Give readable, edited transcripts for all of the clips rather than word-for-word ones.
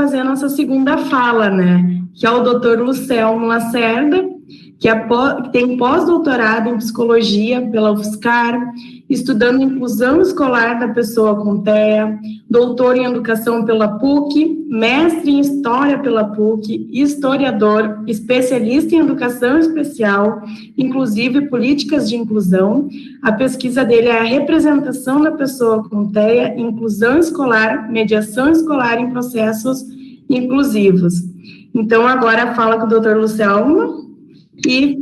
fazer a nossa segunda fala, né? Que é o Dr. Lucelmo Lacerda, que tem pós-doutorado em psicologia pela UFSCar, estudando inclusão escolar da pessoa com TEA, doutor em educação pela PUC, mestre em história pela PUC, historiador, especialista em educação especial, inclusive políticas de inclusão. A pesquisa dele é a representação da pessoa com TEA, inclusão escolar, mediação escolar em processos inclusivos. Então, agora fala com o Dr. Lucelmo. E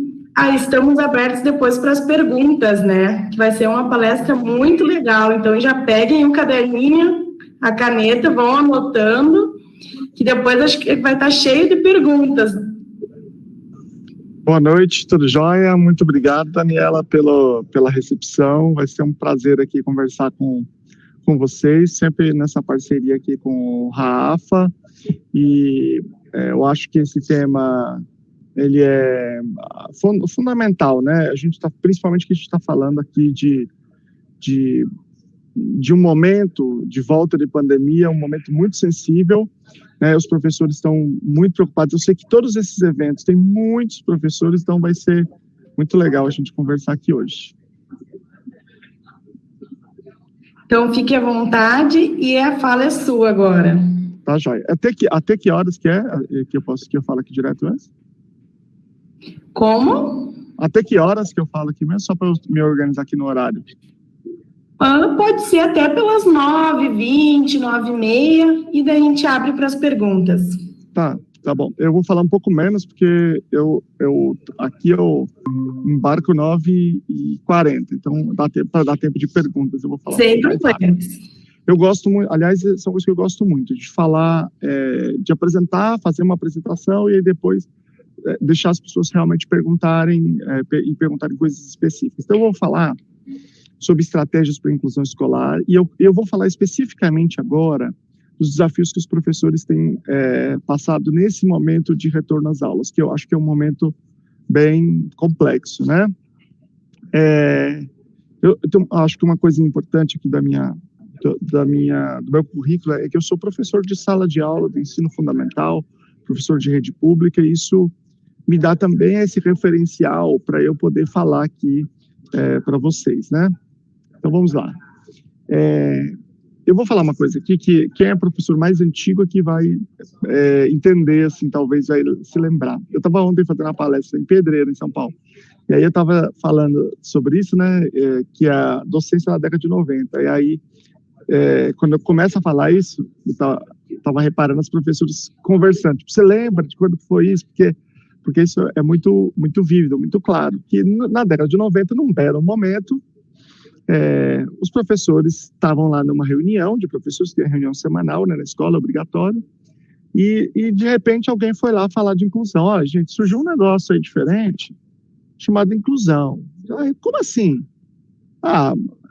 estamos abertos depois para as perguntas, né? Que vai ser uma palestra muito legal. Então, já peguem o caderninho, a caneta, vão anotando, que depois acho que vai estar cheio de perguntas. Boa noite, tudo jóia? Muito obrigado, Daniela, pela recepção. Vai ser um prazer aqui conversar com vocês, sempre nessa parceria aqui com o Rafa. E eu acho que esse tema ele é fundamental, né? Principalmente que a gente está falando aqui de um momento de volta de pandemia, um momento muito sensível, né? Os professores estão muito preocupados. Eu sei que todos esses eventos têm muitos professores, então vai ser muito legal a gente conversar aqui hoje. Então, fique à vontade e a fala é sua agora. Tá, joia. Até que horas que eu falo aqui direto antes? Como? Até que horas que eu falo aqui mesmo, só para eu me organizar aqui no horário? Pode ser até pelas 9h20, 9h30, e daí a gente abre para as perguntas. Tá bom. Eu vou falar um pouco menos, porque aqui eu embarco 9h40, então para dar tempo de perguntas, eu vou falar. Sem problemas. Eu gosto muito, aliás, são coisas que eu gosto muito, de falar, de apresentar, fazer uma apresentação e aí depois deixar as pessoas realmente perguntarem coisas específicas. Então, eu vou falar sobre estratégias para a inclusão escolar e eu vou falar especificamente agora dos desafios que os professores têm passado nesse momento de retorno às aulas, que eu acho que é um momento bem complexo, né? Eu acho que uma coisa importante aqui do meu currículo é que eu sou professor de sala de aula do ensino fundamental, professor de rede pública, e isso me dá também esse referencial para eu poder falar aqui para vocês, né? Então, vamos lá. Eu vou falar uma coisa aqui que quem é professor mais antigo aqui vai entender, assim, talvez vai se lembrar. Eu estava ontem fazendo uma palestra em Pedreira, em São Paulo, e aí eu estava falando sobre isso, né, que é a docência na década de 90, e aí, quando eu começo a falar isso, eu estava reparando os professores conversando, tipo, você lembra de quando foi isso? Porque isso é muito, muito vívido, muito claro, que na década de 90, num belo momento, os professores estavam lá numa reunião de professores, que é reunião semanal, né, na escola, obrigatória, e de repente alguém foi lá falar de inclusão. Ó, gente, surgiu um negócio aí diferente, chamado inclusão. Como assim?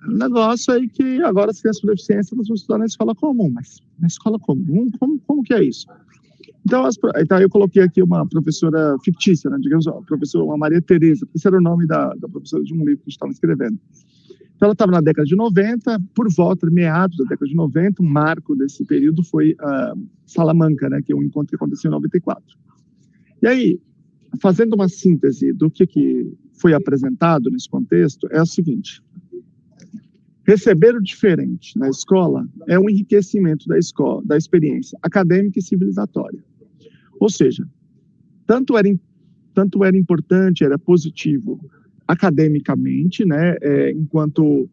Um negócio aí que agora as crianças com deficiência elas vão estudar na escola comum, mas na escola comum? Como que é isso? Então, eu coloquei aqui uma professora fictícia, né, digamos, uma Maria Tereza, esse era o nome da professora de um livro que a gente estava escrevendo. Então, ela estava na década de 90, por volta, meados da década de 90, um marco desse período foi Salamanca, né, que é um encontro que aconteceu em 94. E aí, fazendo uma síntese do que foi apresentado nesse contexto, é o seguinte: receber o diferente na escola é um enriquecimento da escola, da experiência acadêmica e civilizatória. Ou seja, tanto era importante, era positivo academicamente, né, enquanto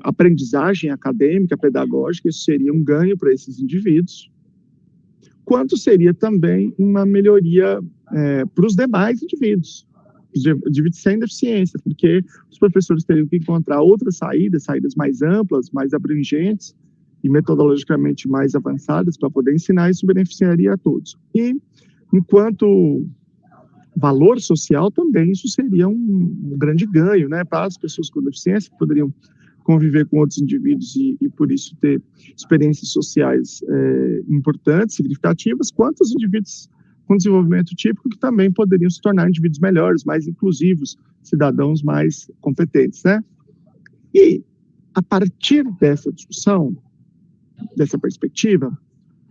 aprendizagem acadêmica, pedagógica, isso seria um ganho para esses indivíduos, quanto seria também uma melhoria para os demais indivíduos sem deficiência, porque os professores teriam que encontrar outras saídas mais amplas, mais abrangentes e metodologicamente mais avançadas para poder ensinar, isso beneficiaria a todos. E, enquanto valor social, também isso seria um grande ganho, né, para as pessoas com deficiência, que poderiam conviver com outros indivíduos e por isso ter experiências sociais importantes, significativas, quanto os indivíduos com desenvolvimento típico, que também poderiam se tornar indivíduos melhores, mais inclusivos, cidadãos mais competentes, né? E, a partir dessa discussão, dessa perspectiva,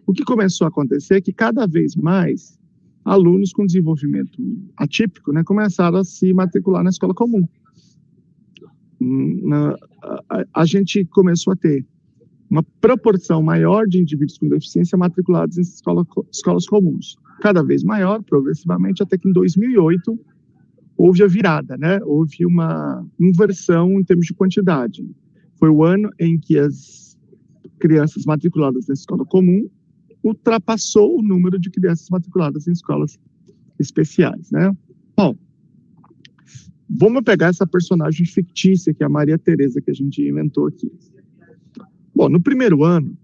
o que começou a acontecer é que cada vez mais alunos com desenvolvimento atípico, né, começaram a se matricular na escola comum. A gente começou a ter uma proporção maior de indivíduos com deficiência matriculados em escolas comuns. Cada vez maior, progressivamente, até que em 2008 houve a virada, né? Houve uma inversão em termos de quantidade. Foi o ano em que as crianças matriculadas na escola comum ultrapassou o número de crianças matriculadas em escolas especiais, né? Bom, vamos pegar essa personagem fictícia, que é a Maria Tereza, que a gente inventou aqui. Bom, no primeiro ano,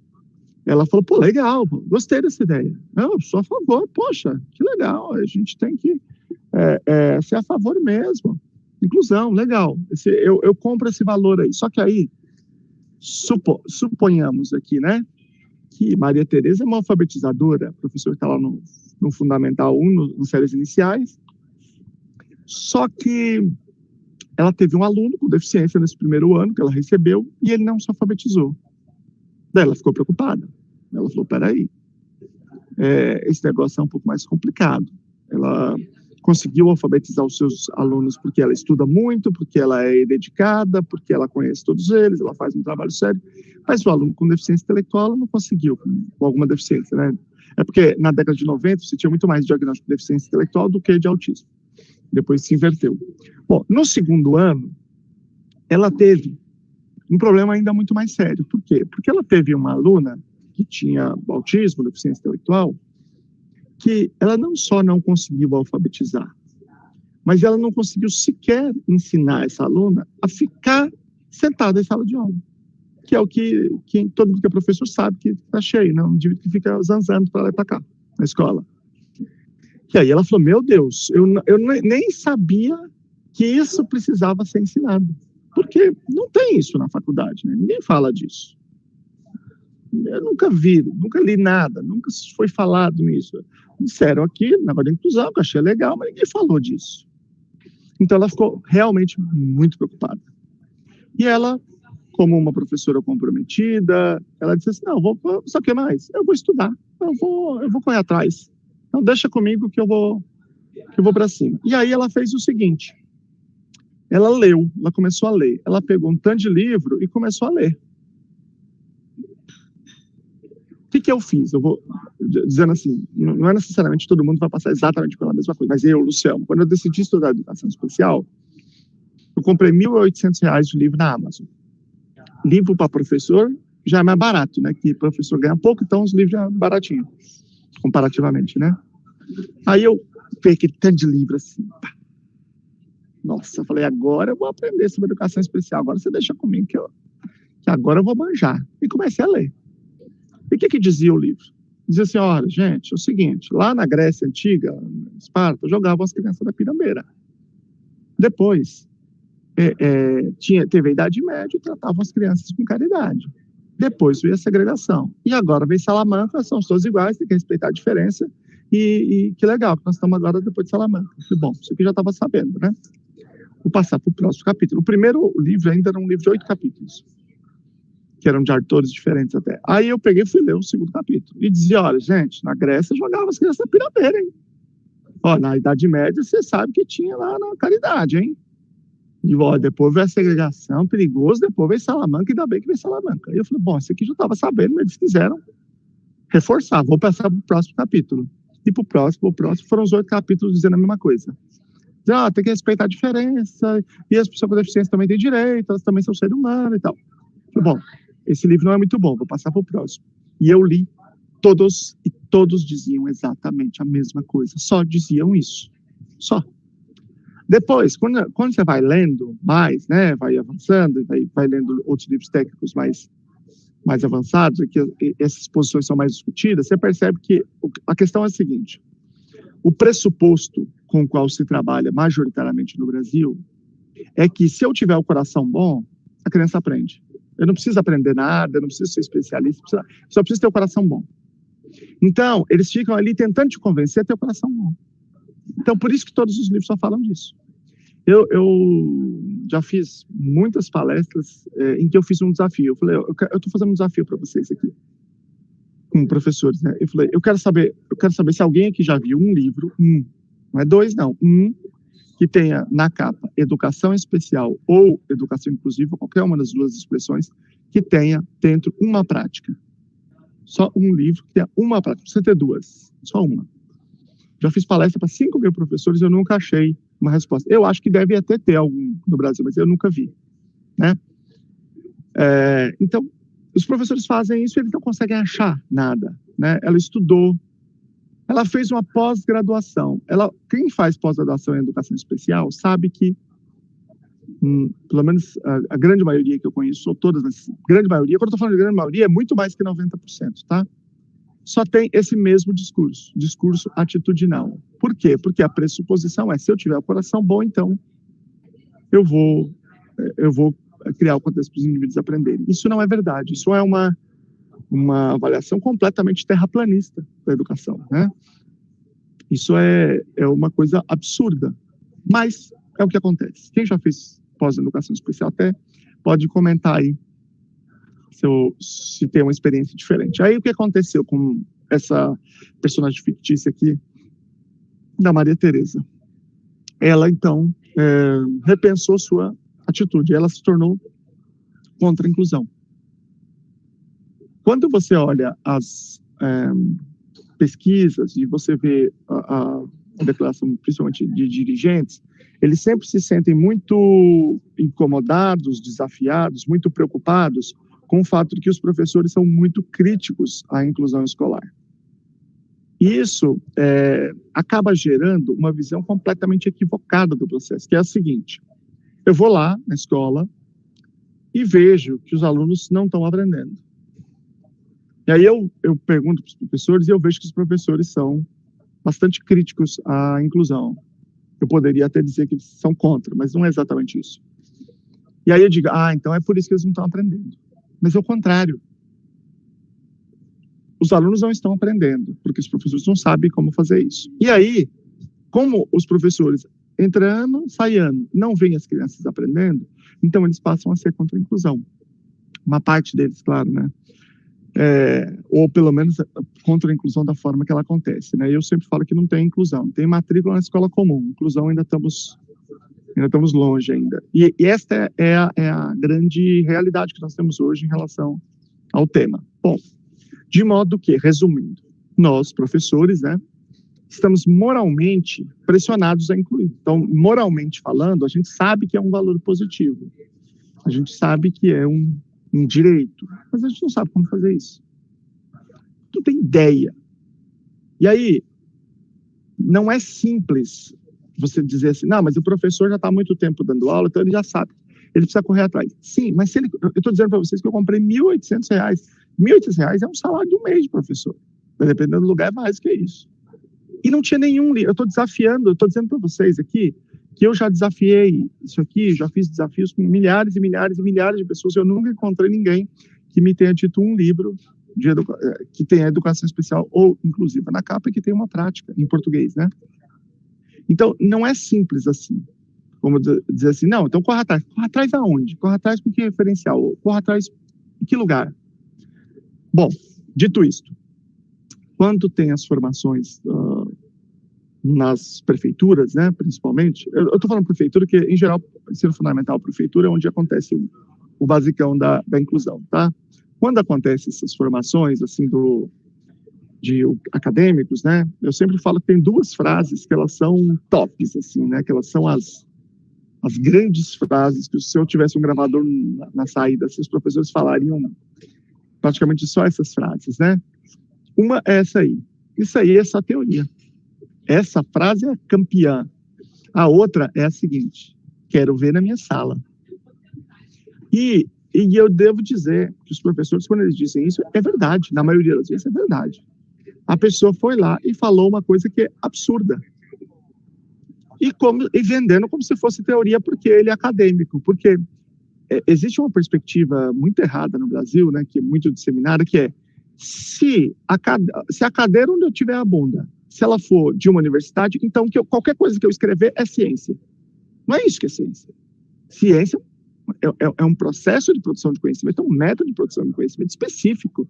ela falou, pô, legal, gostei dessa ideia. Eu sou a favor, poxa, que legal, a gente tem que ser a favor mesmo. Inclusão, legal, eu compro esse valor aí. Só que aí, suponhamos aqui, né, que Maria Tereza é uma alfabetizadora, professor que está lá no Fundamental 1, nas séries iniciais, só que ela teve um aluno com deficiência nesse primeiro ano que ela recebeu e ele não se alfabetizou. Daí ela ficou preocupada. Ela falou, peraí, esse negócio é um pouco mais complicado. Ela conseguiu alfabetizar os seus alunos porque ela estuda muito, porque ela é dedicada, porque ela conhece todos eles, ela faz um trabalho sério, mas o aluno com deficiência intelectual ela não conseguiu, com alguma deficiência, né? É porque na década de 90 você tinha muito mais diagnóstico de deficiência intelectual do que de autismo. Depois se inverteu. Bom, no segundo ano, ela teve um problema ainda muito mais sério. Por quê? Porque ela teve uma aluna que tinha autismo, deficiência intelectual, que ela não só não conseguiu alfabetizar, mas ela não conseguiu sequer ensinar essa aluna a ficar sentada em sala de aula. Que é o que todo mundo que é professor sabe que está cheio, né? Um indivíduo que fica zanzando para lá e para cá, na escola. E aí ela falou, meu Deus, eu nem sabia que isso precisava ser ensinado. Porque não tem isso na faculdade, né? Ninguém fala disso. Eu nunca li nada, nunca foi falado nisso. Disseram aqui, na negócio de inclusão, que eu achei legal, mas ninguém falou disso. Então ela ficou realmente muito preocupada. E ela, como uma professora comprometida, ela disse assim, não, só que mais? Eu vou estudar, eu vou correr atrás. Então deixa comigo que eu vou para cima. E aí ela fez o seguinte, ela começou a ler. Ela pegou um tanto de livro e começou a ler. O que eu fiz? Eu vou dizendo assim, não é necessariamente todo mundo vai passar exatamente pela mesma coisa, mas eu, Luciano, quando eu decidi estudar educação especial, eu comprei R$ 1.800 de livro na Amazon. Livro para professor já é mais barato, né? Que professor ganha pouco, então os livros já é baratinho, comparativamente, né? Aí eu peguei aquele tanto de livro assim, pá. Nossa, eu falei, agora eu vou aprender sobre educação especial, agora você deixa comigo que agora eu vou manjar. E comecei a ler. E o que dizia o livro? Dizia assim, olha, gente, é o seguinte, lá na Grécia Antiga, em Esparta, jogavam as crianças da pirambeira. Depois, teve a Idade Média e tratavam as crianças com caridade. Depois veio a segregação. E agora vem Salamanca, são todos iguais, tem que respeitar a diferença. E que legal, que nós estamos agora depois de Salamanca. Bom, isso aqui já estava sabendo, né? Vou passar para o próximo capítulo. O primeiro livro ainda era um livro de 8 capítulos, que eram de autores diferentes até. Aí eu peguei e fui ler o segundo capítulo. E dizia, olha, gente, na Grécia jogava as crianças na pirambeira, hein? Ó, na Idade Média você sabe que tinha lá na caridade, hein? E ó, depois veio a segregação, perigoso, depois veio Salamanca, ainda bem que veio Salamanca. Aí eu falei, bom, isso aqui já estava sabendo, mas eles quiseram reforçar. Vou passar para o próximo capítulo. E para o próximo foram os 8 capítulos dizendo a mesma coisa. Tem que respeitar a diferença, e as pessoas com deficiência também têm direito, elas também são seres humanos e tal. Bom, esse livro não é muito bom, vou passar para o próximo. E eu li todos, e todos diziam exatamente a mesma coisa, só diziam isso, só. Depois, quando você vai lendo mais, né, vai avançando, vai lendo outros livros técnicos mais avançados, que essas posições são mais discutidas, você percebe que a questão é a seguinte, o pressuposto com o qual se trabalha majoritariamente no Brasil é que se eu tiver o coração bom, a criança aprende. Eu não preciso aprender nada, eu não preciso ser especialista, só preciso ter o coração bom. Então, eles ficam ali tentando te convencer a ter o coração bom. Então, por isso que todos os livros só falam disso. Eu já fiz muitas palestras em que eu fiz um desafio. Eu falei, eu estou fazendo um desafio para vocês aqui. com professores, né? Eu falei, eu quero saber se alguém aqui já viu um livro, não é 2, não, que tenha na capa educação especial ou educação inclusiva, qualquer uma das duas expressões, que tenha dentro uma prática. Só um livro que tenha uma prática, não precisa ter duas, só uma. Já fiz palestra para 5 mil professores, eu nunca achei uma resposta. Eu acho que deve até ter algum no Brasil, mas eu nunca vi, né? Então, os professores fazem isso e eles não conseguem achar nada, né? Ela estudou, ela fez uma pós-graduação. Quem faz pós-graduação em educação especial sabe que, pelo menos a grande maioria que eu conheço, ou todas, mas grande maioria, quando eu estou falando de grande maioria, é muito mais que 90%, tá? Só tem esse mesmo discurso atitudinal. Por quê? Porque a pressuposição é, se eu tiver o coração bom, então eu vou criar o contexto para os indivíduos aprenderem. Isso não é verdade, isso é uma avaliação completamente terraplanista da educação, né? Isso é uma coisa absurda, mas é o que acontece. Quem já fez pós-educação especial até pode comentar aí se tem uma experiência diferente. Aí o que aconteceu com essa personagem fictícia aqui, da Maria Tereza? Ela, então, repensou sua atitude, ela se tornou contra a inclusão. Quando você olha as pesquisas e você vê a declaração, principalmente de dirigentes, eles sempre se sentem muito incomodados, desafiados, muito preocupados com o fato de que os professores são muito críticos à inclusão escolar. E isso acaba gerando uma visão completamente equivocada do processo, que é a seguinte: eu vou lá na escola e vejo que os alunos não estão aprendendo. E aí eu pergunto para os professores e eu vejo que os professores são bastante críticos à inclusão. Eu poderia até dizer que eles são contra, mas não é exatamente isso. E aí eu digo, então é por isso que eles não estão aprendendo. Mas é o contrário. Os alunos não estão aprendendo, porque os professores não sabem como fazer isso. E aí, como os professores, entre ano, sai ano, não veem as crianças aprendendo, então eles passam a ser contra a inclusão. Uma parte deles, claro, né? Ou pelo menos contra a inclusão da forma que ela acontece, né? Eu sempre falo que não tem inclusão, tem matrícula na escola comum, inclusão ainda estamos longe ainda. E esta é a grande realidade que nós temos hoje em relação ao tema. Bom, de modo que, resumindo, nós, professores, né, estamos moralmente pressionados a incluir. Então, moralmente falando, a gente sabe que é um valor positivo, a gente sabe que é um direito, mas a gente não sabe como fazer isso. Não tem ideia. E aí, não é simples você dizer assim, não, mas o professor já está há muito tempo dando aula, então ele já sabe, ele precisa correr atrás. Sim, mas eu estou dizendo para vocês que eu comprei R$1.800. R$1.800 é um salário de um mês de professor. Dependendo do lugar, é mais que isso. E não tinha nenhum livro. Eu estou desafiando, eu estou dizendo para vocês aqui que eu já desafiei isso aqui, já fiz desafios com milhares e milhares e milhares de pessoas. Eu nunca encontrei ninguém que me tenha dito um livro que tenha educação especial ou inclusiva na capa e que tenha uma prática em português, né? Então, não é simples assim, como dizer assim, não, então corra atrás aonde? Corra atrás com que referencial? Corra atrás em que lugar? Bom, dito isto, quando tem as formações nas prefeituras, né, principalmente, eu estou falando prefeitura, que em geral, ensino fundamental, prefeitura é onde acontece o basicão da inclusão, tá? Quando acontecem essas formações, assim, de acadêmicos, né, eu sempre falo que tem 2 frases que elas são tops, assim, né, que elas são as grandes frases que se eu tivesse um gravador na saída, se os professores falariam praticamente só essas frases, né? Uma é essa aí. Isso aí é só teoria. Essa frase é campeã. A outra é a seguinte: quero ver na minha sala. E eu devo dizer que os professores, quando eles dizem isso, é verdade. Na maioria das vezes é verdade. A pessoa foi lá e falou uma coisa que é absurda. E vendendo como se fosse teoria, porque ele é acadêmico. Porque existe uma perspectiva muito errada no Brasil, né, que é muito disseminada, que é se a cadeira onde eu tiver a bunda, se ela for de uma universidade, então qualquer coisa que eu escrever é ciência. Não é isso que é ciência. Ciência é um processo de produção de conhecimento, é um método de produção de conhecimento específico.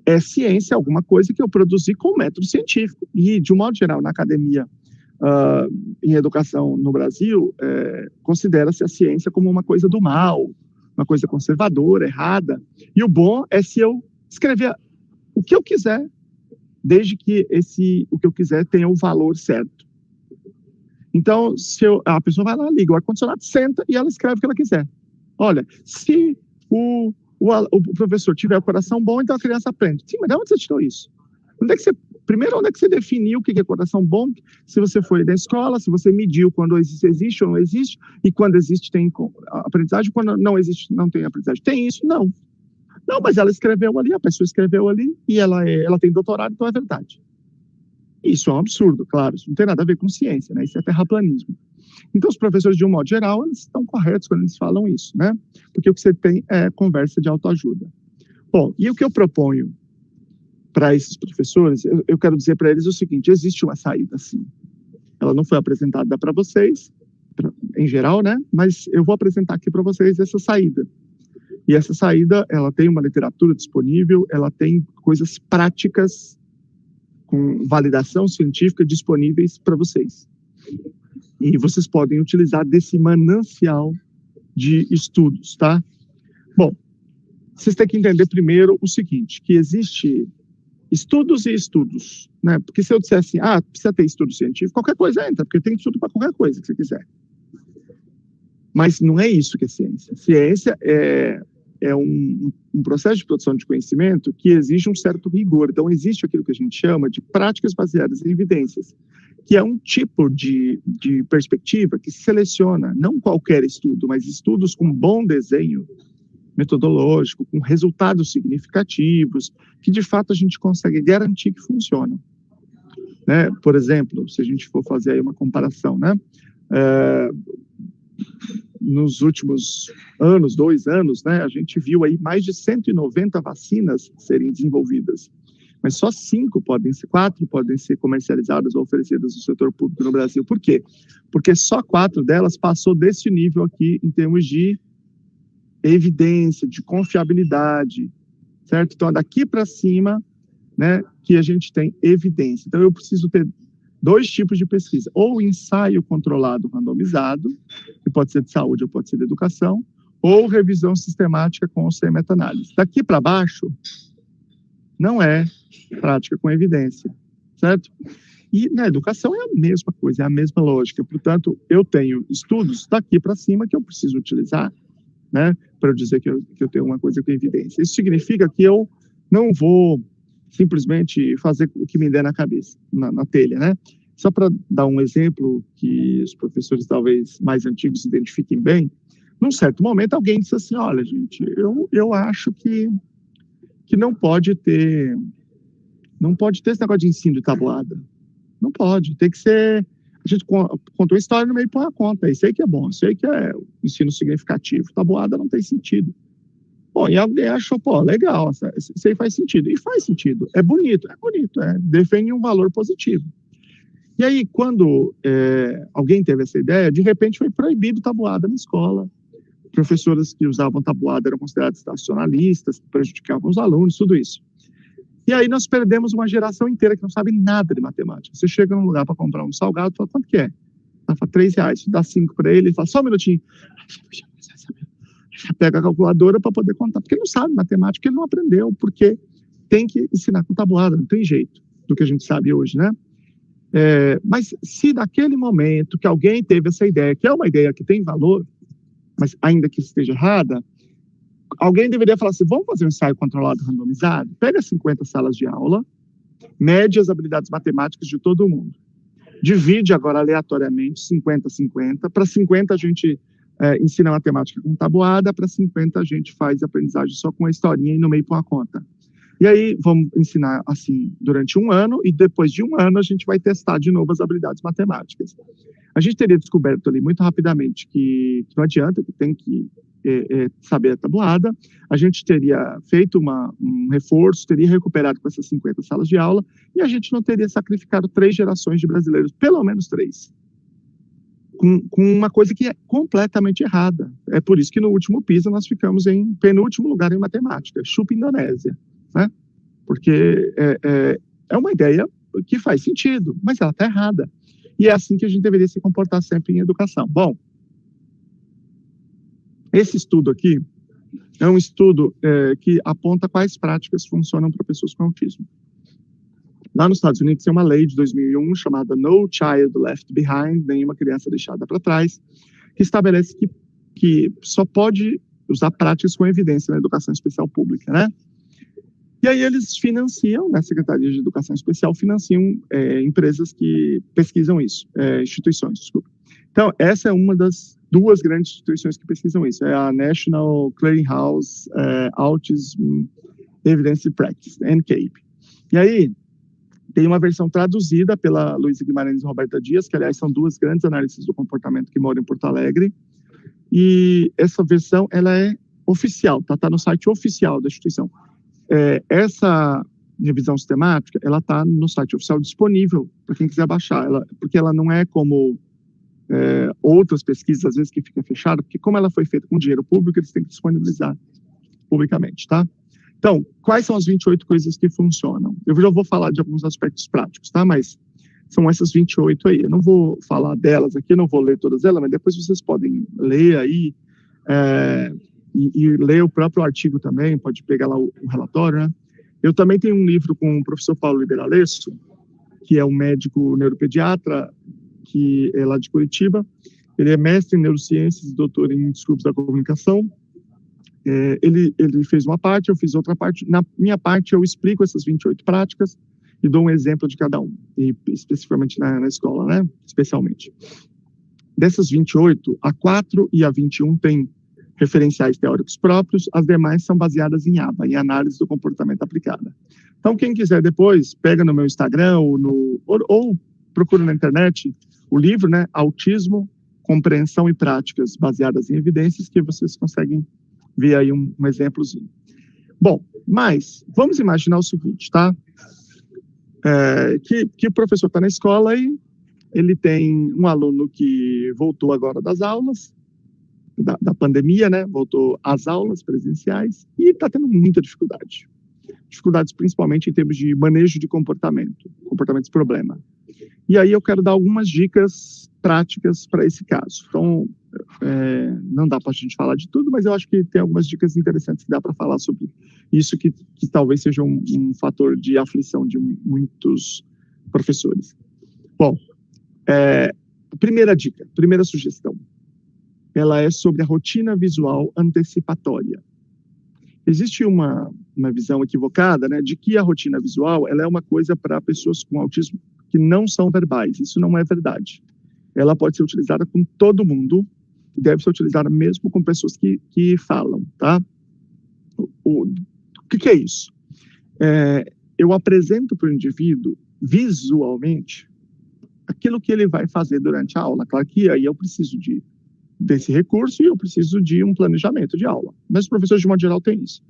é ciência, alguma coisa que eu produzi com método científico. E, de um modo geral, na academia, em educação no Brasil, considera-se a ciência como uma coisa do mal, uma coisa conservadora, errada. E o bom é se eu escrever o que eu quiser, desde que o que eu quiser tenha o valor certo. Então, a pessoa vai lá, liga o ar-condicionado, senta e ela escreve o que ela quiser. Olha, se o professor tiver o coração bom, então a criança aprende. Sim, mas de onde você tirou isso? Primeiro, onde é que você definiu o que é coração bom? Se você foi da escola, se você mediu quando existe ou não existe, e quando existe tem aprendizagem, quando não existe não tem aprendizagem. Tem isso? Não. Não, mas ela escreveu ali, a pessoa escreveu ali, e ela tem doutorado, então é verdade. Isso é um absurdo, claro, isso não tem nada a ver com ciência, né? Isso é terraplanismo. Então, os professores, de um modo geral, eles estão corretos quando eles falam isso, né? Porque o que você tem é conversa de autoajuda. Bom, e o que eu proponho para esses professores, eu quero dizer para eles o seguinte: existe uma saída, sim. Ela não foi apresentada para vocês, em geral, né? Mas eu vou apresentar aqui para vocês essa saída. E essa saída, ela tem uma literatura disponível, ela tem coisas práticas com validação científica disponíveis para vocês. E vocês podem utilizar desse manancial de estudos, tá? Bom, vocês têm que entender primeiro o seguinte, que existe estudos e estudos, né? Porque se eu disser assim, precisa ter estudo científico, qualquer coisa entra, porque tem estudo para qualquer coisa que você quiser. Mas não é isso que é ciência. Ciência é um processo de produção de conhecimento que exige um certo rigor. Então, existe aquilo que a gente chama de práticas baseadas em evidências, que é um tipo de perspectiva que seleciona, não qualquer estudo, mas estudos com bom desenho metodológico, com resultados significativos, que de fato a gente consegue garantir que funcionam. Né? Por exemplo, se a gente for fazer aí uma comparação, né? Nos últimos 2 anos, né, a gente viu aí mais de 190 vacinas serem desenvolvidas, mas só 4 podem ser comercializadas ou oferecidas no setor público no Brasil. Por quê? Porque só 4 delas passou desse nível aqui em termos de evidência, de confiabilidade, certo? Então, daqui para cima, né, que a gente tem evidência. Então, eu preciso ter 2 tipos de pesquisa, ou ensaio controlado randomizado, que pode ser de saúde ou pode ser de educação, ou revisão sistemática com ou sem meta-análise. Daqui para baixo, não é prática com evidência, certo? E na educação é a mesma coisa, é a mesma lógica. Portanto, eu tenho estudos daqui para cima que eu preciso utilizar, né, para eu dizer que eu tenho uma coisa com evidência. Isso significa que eu não vou simplesmente fazer o que me der na cabeça, na telha, né? Só para dar um exemplo que os professores talvez mais antigos identifiquem bem, num certo momento alguém disse assim, olha, gente, eu acho que não pode ter esse negócio de ensino de tabuada. Não pode, tem que ser... A gente contou a história no meio e põe a conta. Isso aí que é bom, isso aí que é o ensino significativo. Tabuada não tem sentido. Bom, e alguém achou, legal, isso aí faz sentido. E faz sentido, é bonito, defende um valor positivo. E aí, quando alguém teve essa ideia, de repente foi proibido tabuada na escola. Professoras que usavam tabuada eram consideradas estacionalistas, prejudicavam os alunos, tudo isso. E aí nós perdemos uma geração inteira que não sabe nada de matemática. Você chega num lugar para comprar um salgado, fala, quanto que é? Ela fala, R$3, dá 5 para ele fala, só um minutinho. Pega a calculadora para poder contar, porque ele não sabe matemática, ele não aprendeu, porque tem que ensinar com tabuada, não tem jeito do que a gente sabe hoje, né? Mas se naquele momento que alguém teve essa ideia, que é uma ideia que tem valor, mas ainda que esteja errada, alguém deveria falar assim, vamos fazer um ensaio controlado randomizado? Pega 50 salas de aula, mede as habilidades matemáticas de todo mundo. Divide agora aleatoriamente 50-50. Para 50 a gente ensina matemática com tabuada, para 50 a gente faz aprendizagem só com a historinha e no meio põe a conta. E aí vamos ensinar assim durante 1 ano e depois de 1 ano a gente vai testar de novo as habilidades matemáticas. A gente teria descoberto ali muito rapidamente que não adianta, que tem que saber a tabuada, a gente teria feito um reforço, teria recuperado com essas 50 salas de aula e a gente não teria sacrificado 3 gerações de brasileiros, pelo menos 3, com uma coisa que é completamente errada. É por isso que no último PISA nós ficamos em penúltimo lugar em matemática, chupa Indonésia, né? porque é uma ideia que faz sentido, mas ela está errada. E é assim que a gente deveria se comportar sempre em educação. Bom, esse estudo aqui é um estudo que aponta quais práticas funcionam para pessoas com autismo. Lá nos Estados Unidos tem uma lei de 2001 chamada No Child Left Behind, nenhuma criança deixada para trás, que estabelece que só pode usar práticas com evidência na educação especial pública, né? E aí eles financiam, né, Secretaria de Educação Especial financiam empresas que pesquisam isso, instituições, desculpa. Então, essa é uma das duas grandes instituições que pesquisam isso, é a National Clearinghouse Autism Evidence Practice, NCAEP. E aí, tem uma versão traduzida pela Luísa Guimarães e Roberta Dias, que, aliás, são duas grandes análises do comportamento que moram em Porto Alegre. E essa versão, ela é oficial, tá no site oficial da instituição. Essa revisão sistemática, ela está no site oficial disponível para quem quiser baixar, porque ela não é como outras pesquisas, às vezes, que fica fechada, porque como ela foi feita com dinheiro público, eles têm que disponibilizar publicamente, tá? Então, quais são as 28 coisas que funcionam? Eu já vou falar de alguns aspectos práticos, tá? Mas são essas 28 aí. Eu não vou falar delas aqui, não vou ler todas elas, mas depois vocês podem ler aí e ler o próprio artigo também, pode pegar lá o relatório, né? Eu também tenho um livro com o professor Paulo Liberalesso, que é um médico neuropediatra, que é lá de Curitiba. Ele é mestre em neurociências e doutor em distúrbios da comunicação. Ele fez uma parte, eu fiz outra parte. Na minha parte, eu explico essas 28 práticas e dou um exemplo de cada um, e especificamente na escola, né? Especialmente. Dessas 28, a 4 e a 21 tem referenciais teóricos próprios, as demais são baseadas em ABA, em análise do comportamento aplicada. Então, quem quiser depois, pega no meu Instagram ou procura na internet o livro, né? Autismo, Compreensão e Práticas Baseadas em Evidências, que vocês conseguem ver aí um exemplozinho. Bom, mas vamos imaginar o seguinte, tá? Que o professor está na escola e ele tem um aluno que voltou agora das aulas, da pandemia, né? Voltou às aulas presenciais e está tendo muita dificuldade. Dificuldades principalmente em termos de manejo de comportamentos problema. E aí eu quero dar algumas dicas práticas para esse caso. Então, não dá para a gente falar de tudo, mas eu acho que tem algumas dicas interessantes que dá para falar sobre isso, que talvez seja um fator de aflição de muitos professores. Bom, primeira dica, primeira sugestão, ela é sobre a rotina visual antecipatória. Existe uma visão equivocada, né, de que a rotina visual ela é uma coisa para pessoas com autismo que não são verbais. Isso não é verdade. Ela pode ser utilizada com todo mundo, deve ser utilizada mesmo com pessoas que falam, tá? O que é isso? Eu apresento para o indivíduo, visualmente, aquilo que ele vai fazer durante a aula. Claro que aí eu preciso desse recurso e eu preciso de um planejamento de aula. Mas os professores, de modo geral, têm isso.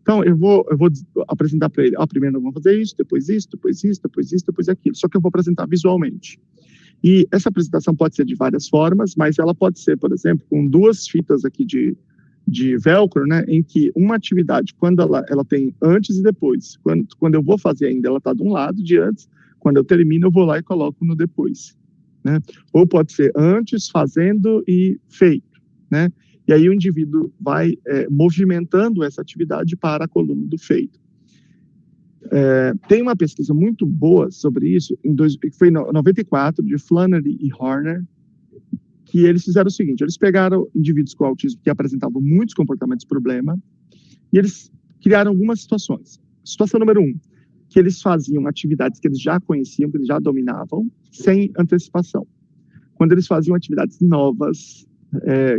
Então, eu vou apresentar para ele, primeiro vamos fazer isso, depois isso, depois isso, depois isso, depois aquilo. Só que eu vou apresentar visualmente. E essa apresentação pode ser de várias formas, mas ela pode ser, por exemplo, com duas fitas aqui de velcro, né, em que uma atividade, quando ela tem antes e depois, quando eu vou fazer ainda, ela está de um lado, de antes, quando eu termino, eu vou lá e coloco no depois, né? Ou pode ser antes, fazendo e feito, né? E aí o indivíduo vai movimentando essa atividade para a coluna do feito. Tem uma pesquisa muito boa sobre isso, que foi em 94, de Flannery e Horner, que eles fizeram o seguinte: eles pegaram indivíduos com autismo que apresentavam muitos comportamentos problema e eles criaram algumas situações. Situação número 1, que eles faziam atividades que eles já conheciam, que eles já dominavam, sem antecipação. Quando eles faziam atividades novas,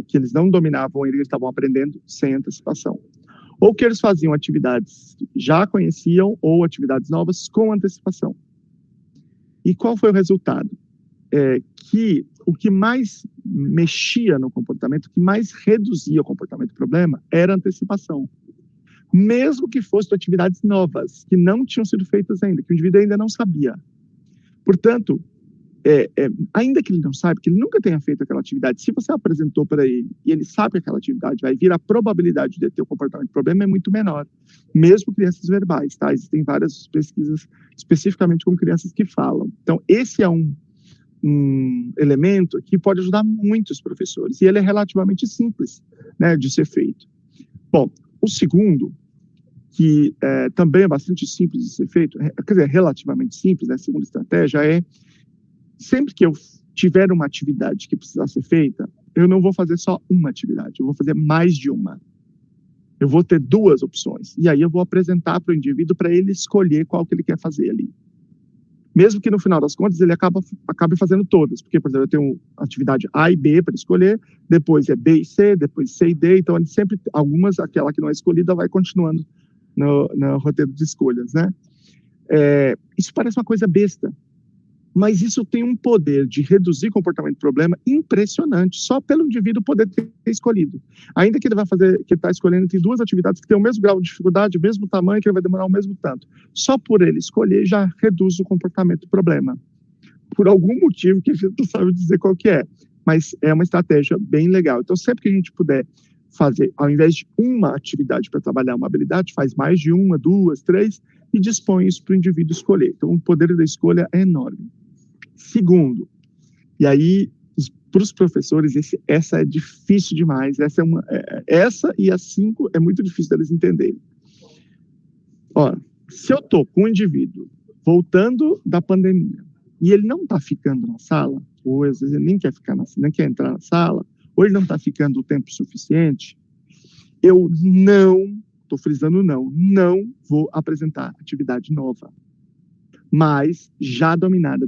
que eles não dominavam, eles estavam aprendendo sem antecipação. Ou que eles faziam atividades que já conheciam ou atividades novas com antecipação. E qual foi o resultado? Que o que mais mexia no comportamento, o que mais reduzia o comportamento problema, era a antecipação. Mesmo que fossem atividades novas, que não tinham sido feitas ainda, que o indivíduo ainda não sabia. Portanto, ainda que ele não saiba, que ele nunca tenha feito aquela atividade, se você apresentou para ele e ele sabe que aquela atividade vai vir, a probabilidade de ter o comportamento de problema é muito menor, mesmo crianças verbais, tá? Existem várias pesquisas especificamente com crianças que falam. Então, esse é um elemento que pode ajudar muitos professores, e ele é relativamente simples, né, de ser feito. Bom, o segundo, que também é bastante simples de ser feito, quer dizer, relativamente simples, né, a segunda estratégia é, sempre que eu tiver uma atividade que precisar ser feita, eu não vou fazer só uma atividade, eu vou fazer mais de uma. Eu vou ter duas opções, e aí eu vou apresentar para o indivíduo para ele escolher qual que ele quer fazer ali. Mesmo que no final das contas ele acabe fazendo todas, porque, por exemplo, eu tenho atividade A e B para escolher, depois é B e C, depois C e D, então ele sempre, aquela que não é escolhida vai continuando no roteiro de escolhas, né? Isso parece uma coisa besta, mas isso tem um poder de reduzir comportamento de problema impressionante, só pelo indivíduo poder ter escolhido. Ainda que ele está escolhendo entre duas atividades que têm o mesmo grau de dificuldade, o mesmo tamanho, que ele vai demorar o mesmo tanto. Só por ele escolher já reduz o comportamento de problema. Por algum motivo que a gente não sabe dizer qual que é, mas é uma estratégia bem legal. Então, sempre que a gente puder fazer, ao invés de uma atividade para trabalhar uma habilidade, faz mais de uma, duas, três, e dispõe isso para o indivíduo escolher. Então, o poder da escolha é enorme. Segundo, e aí, para os professores, essa é difícil demais, essa e a 5 é muito difícil deles entenderem. Ora, se eu estou com um indivíduo voltando da pandemia, e ele não está ficando na sala, ou às vezes ele nem quer entrar na sala, ou ele não está ficando o tempo suficiente, eu não, estou frisando não vou apresentar atividade nova. Mas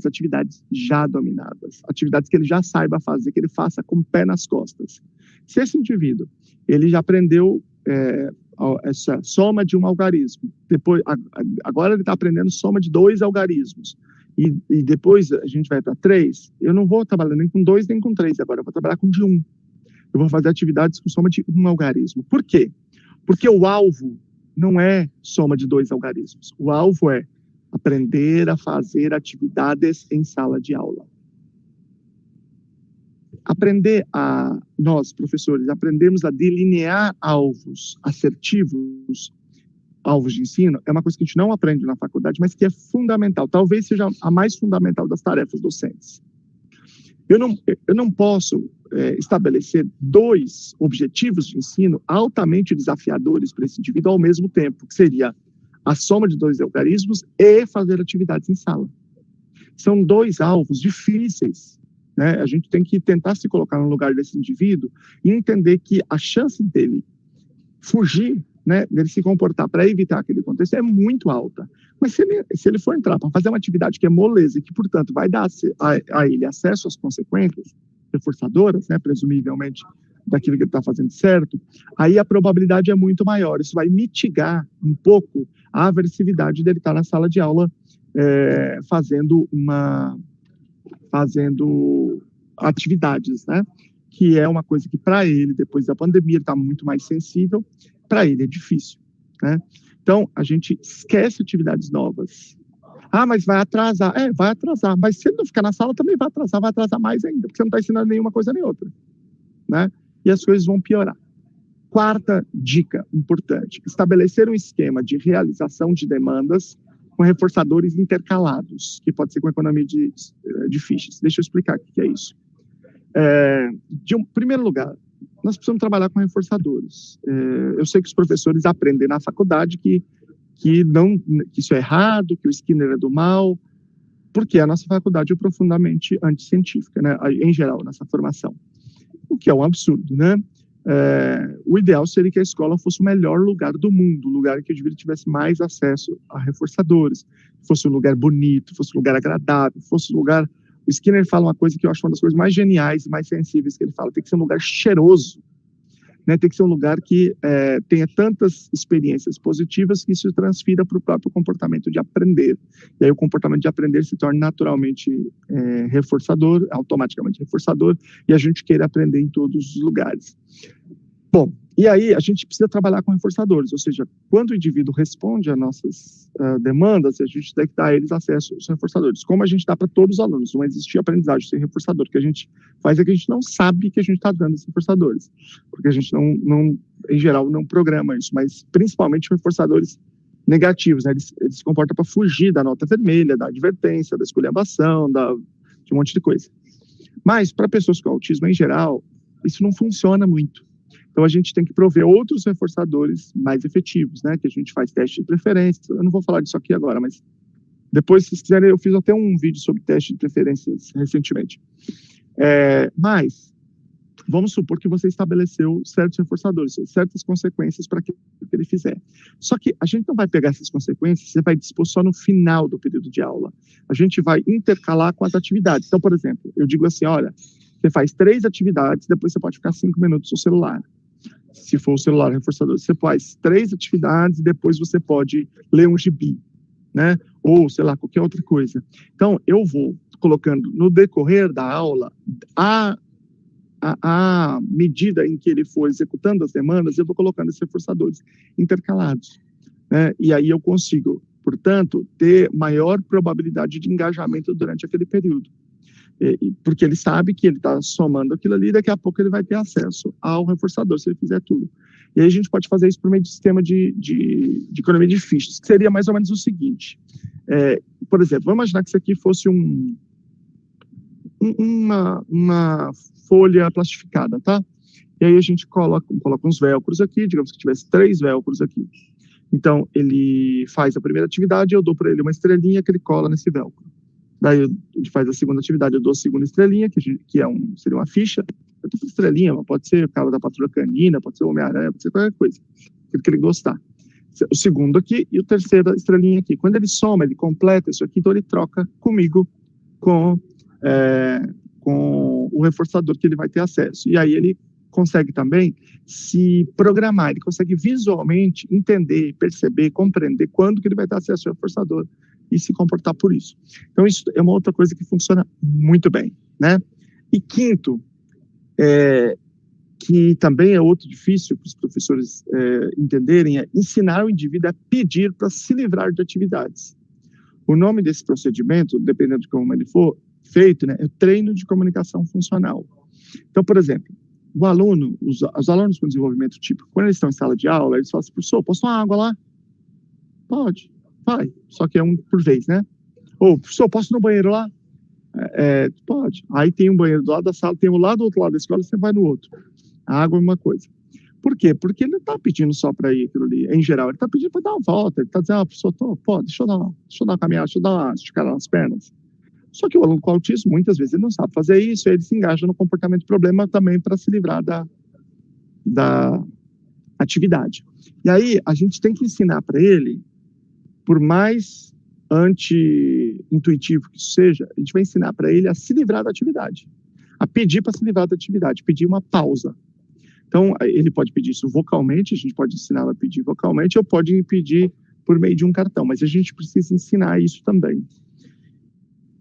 atividades já dominadas, atividades que ele já saiba fazer, que ele faça com o pé nas costas. Se esse indivíduo, ele já aprendeu essa soma de um algarismo, agora ele está aprendendo soma de 2 algarismos, e depois a gente vai para 3, eu não vou trabalhar nem com 2 nem com 3, agora eu vou trabalhar com de 1. Eu vou fazer atividades com soma de 1 algarismo. Por quê? Porque o alvo não é soma de 2 algarismos, o alvo é aprender a fazer atividades em sala de aula. Nós, professores, aprendemos a delinear alvos assertivos, alvos de ensino, é uma coisa que a gente não aprende na faculdade, mas que é fundamental, talvez seja a mais fundamental das tarefas docentes. Eu não posso estabelecer 2 objetivos de ensino altamente desafiadores para esse indivíduo ao mesmo tempo, que seria a soma de 2 algarismos e fazer atividades em sala. São 2 alvos difíceis, né? A gente tem que tentar se colocar no lugar desse indivíduo e entender que a chance dele fugir, né, dele se comportar para evitar aquele contexto é muito alta. Mas se ele for entrar para fazer uma atividade que é moleza e que, portanto, vai dar a ele acesso às consequências reforçadoras, né, presumivelmente, daquilo que ele está fazendo certo, aí a probabilidade é muito maior. Isso vai mitigar um pouco a aversividade dele estar na sala de aula fazendo atividades, né? Que é uma coisa que para ele, depois da pandemia, ele está muito mais sensível, para ele é difícil, né? Então, a gente esquece atividades novas. Ah, mas vai atrasar. Vai atrasar, mas se ele não ficar na sala também vai atrasar mais ainda, porque você não está ensinando nenhuma coisa nem outra, né? E as coisas vão piorar. Quarta dica importante: estabelecer um esquema de realização de demandas com reforçadores intercalados, que pode ser com economia de fichas. Deixa eu explicar o que é isso. Primeiro lugar, nós precisamos trabalhar com reforçadores. Eu sei que os professores aprendem na faculdade que isso é errado, que o Skinner é do mal, porque a nossa faculdade é profundamente anticientífica, né? Em geral, nessa formação. O que é um absurdo, né? O ideal seria que a escola fosse o melhor lugar do mundo, o lugar em que o indivíduo tivesse mais acesso a reforçadores, fosse um lugar bonito, fosse um lugar agradável, fosse um lugar... O Skinner fala uma coisa que eu acho uma das coisas mais geniais e mais sensíveis que ele fala: tem que ser um lugar cheiroso, né? Tem que ser um lugar que tenha tantas experiências positivas que isso transfira para o próprio comportamento de aprender. E aí o comportamento de aprender se torna naturalmente automaticamente reforçador, e a gente queira aprender em todos os lugares. Bom, E aí a gente precisa trabalhar com reforçadores, ou seja, quando o indivíduo responde às nossas demandas, a gente tem que dar a eles acesso aos reforçadores, como a gente dá para todos os alunos. Não existe aprendizagem sem reforçador. O que a gente faz é que a gente não sabe que a gente está dando esses reforçadores, porque a gente não, em geral, não programa isso, mas principalmente reforçadores negativos, né? Eles se comportam para fugir da nota vermelha, da advertência, da esculhambação, de um monte de coisa. Mas para pessoas com autismo em geral, isso não funciona muito. Então, a gente tem que prover outros reforçadores mais efetivos, né? Que a gente faz teste de preferência. Eu não vou falar disso aqui agora, mas depois, se vocês quiserem, eu fiz até um vídeo sobre teste de preferências recentemente. Mas, vamos supor que você estabeleceu certos reforçadores, certas consequências para que ele fizer. Só que a gente não vai pegar essas consequências, você vai dispor só no final do período de aula. A gente vai intercalar com as atividades. Então, por exemplo, eu digo assim, olha, você faz 3 atividades, depois você pode ficar 5 minutos no celular. Se for o celular reforçador, você faz 3 atividades e depois você pode ler um gibi, né? Ou, sei lá, qualquer outra coisa. Então, eu vou colocando no decorrer da aula, à medida em que ele for executando as demandas, eu vou colocando esses reforçadores intercalados, né? E aí eu consigo, portanto, ter maior probabilidade de engajamento durante aquele período. Porque ele sabe que ele está somando aquilo ali, e daqui a pouco ele vai ter acesso ao reforçador, se ele fizer tudo. E aí a gente pode fazer isso por meio de sistema de economia de fichas, que seria mais ou menos o seguinte. Por exemplo, vamos imaginar que isso aqui fosse uma folha plastificada, tá? E aí a gente coloca uns velcros aqui, digamos que tivesse 3 velcros aqui. Então, ele faz a primeira atividade, eu dou para ele uma estrelinha que ele cola nesse velcro. Daí ele faz a segunda atividade, eu dou a segunda estrelinha, que seria uma ficha. Eu dou estrelinha, pode ser o cara da Patrulha Canina, pode ser o Homem-Aranha, pode ser qualquer coisa, aquilo que ele gostar. O segundo aqui e o terceiro estrelinha aqui. Quando ele soma, ele completa isso aqui, então ele troca comigo com o reforçador que ele vai ter acesso. E aí ele consegue também se programar, ele consegue visualmente entender, perceber, compreender quando que ele vai ter acesso ao reforçador e se comportar por isso. Então, isso é uma outra coisa que funciona muito bem, né? E quinto, que também é outro difícil para os professores entenderem, é ensinar o indivíduo a pedir para se livrar de atividades. O nome desse procedimento, dependendo de como ele for feito, né, é treino de comunicação funcional. Então, por exemplo, os alunos com desenvolvimento típico, quando eles estão em sala de aula, eles falam assim, professor, posso tomar água lá? Pode. Vai, só que é um por vez, né? Ou, professor, posso ir no banheiro lá? Pode. Aí tem um banheiro do lado da sala, tem um lá do outro lado da escola, você vai no outro. A água é uma coisa. Por quê? Porque ele não está pedindo só para ir aquilo ali, em geral, ele está pedindo para dar uma volta, ele está dizendo, professor, deixa eu dar uma caminhada, deixa eu dar uma esticada nas pernas. Só que o aluno com autismo, muitas vezes, ele não sabe fazer isso, ele se engaja no comportamento problema também para se livrar da atividade. E aí, a gente tem que ensinar para ele, por mais anti-intuitivo que isso seja, a gente vai ensinar para ele a se livrar da atividade, a pedir para se livrar da atividade, pedir uma pausa. Então, ele pode pedir isso vocalmente, a gente pode ensiná-lo a pedir vocalmente, ou pode pedir por meio de um cartão, mas a gente precisa ensinar isso também.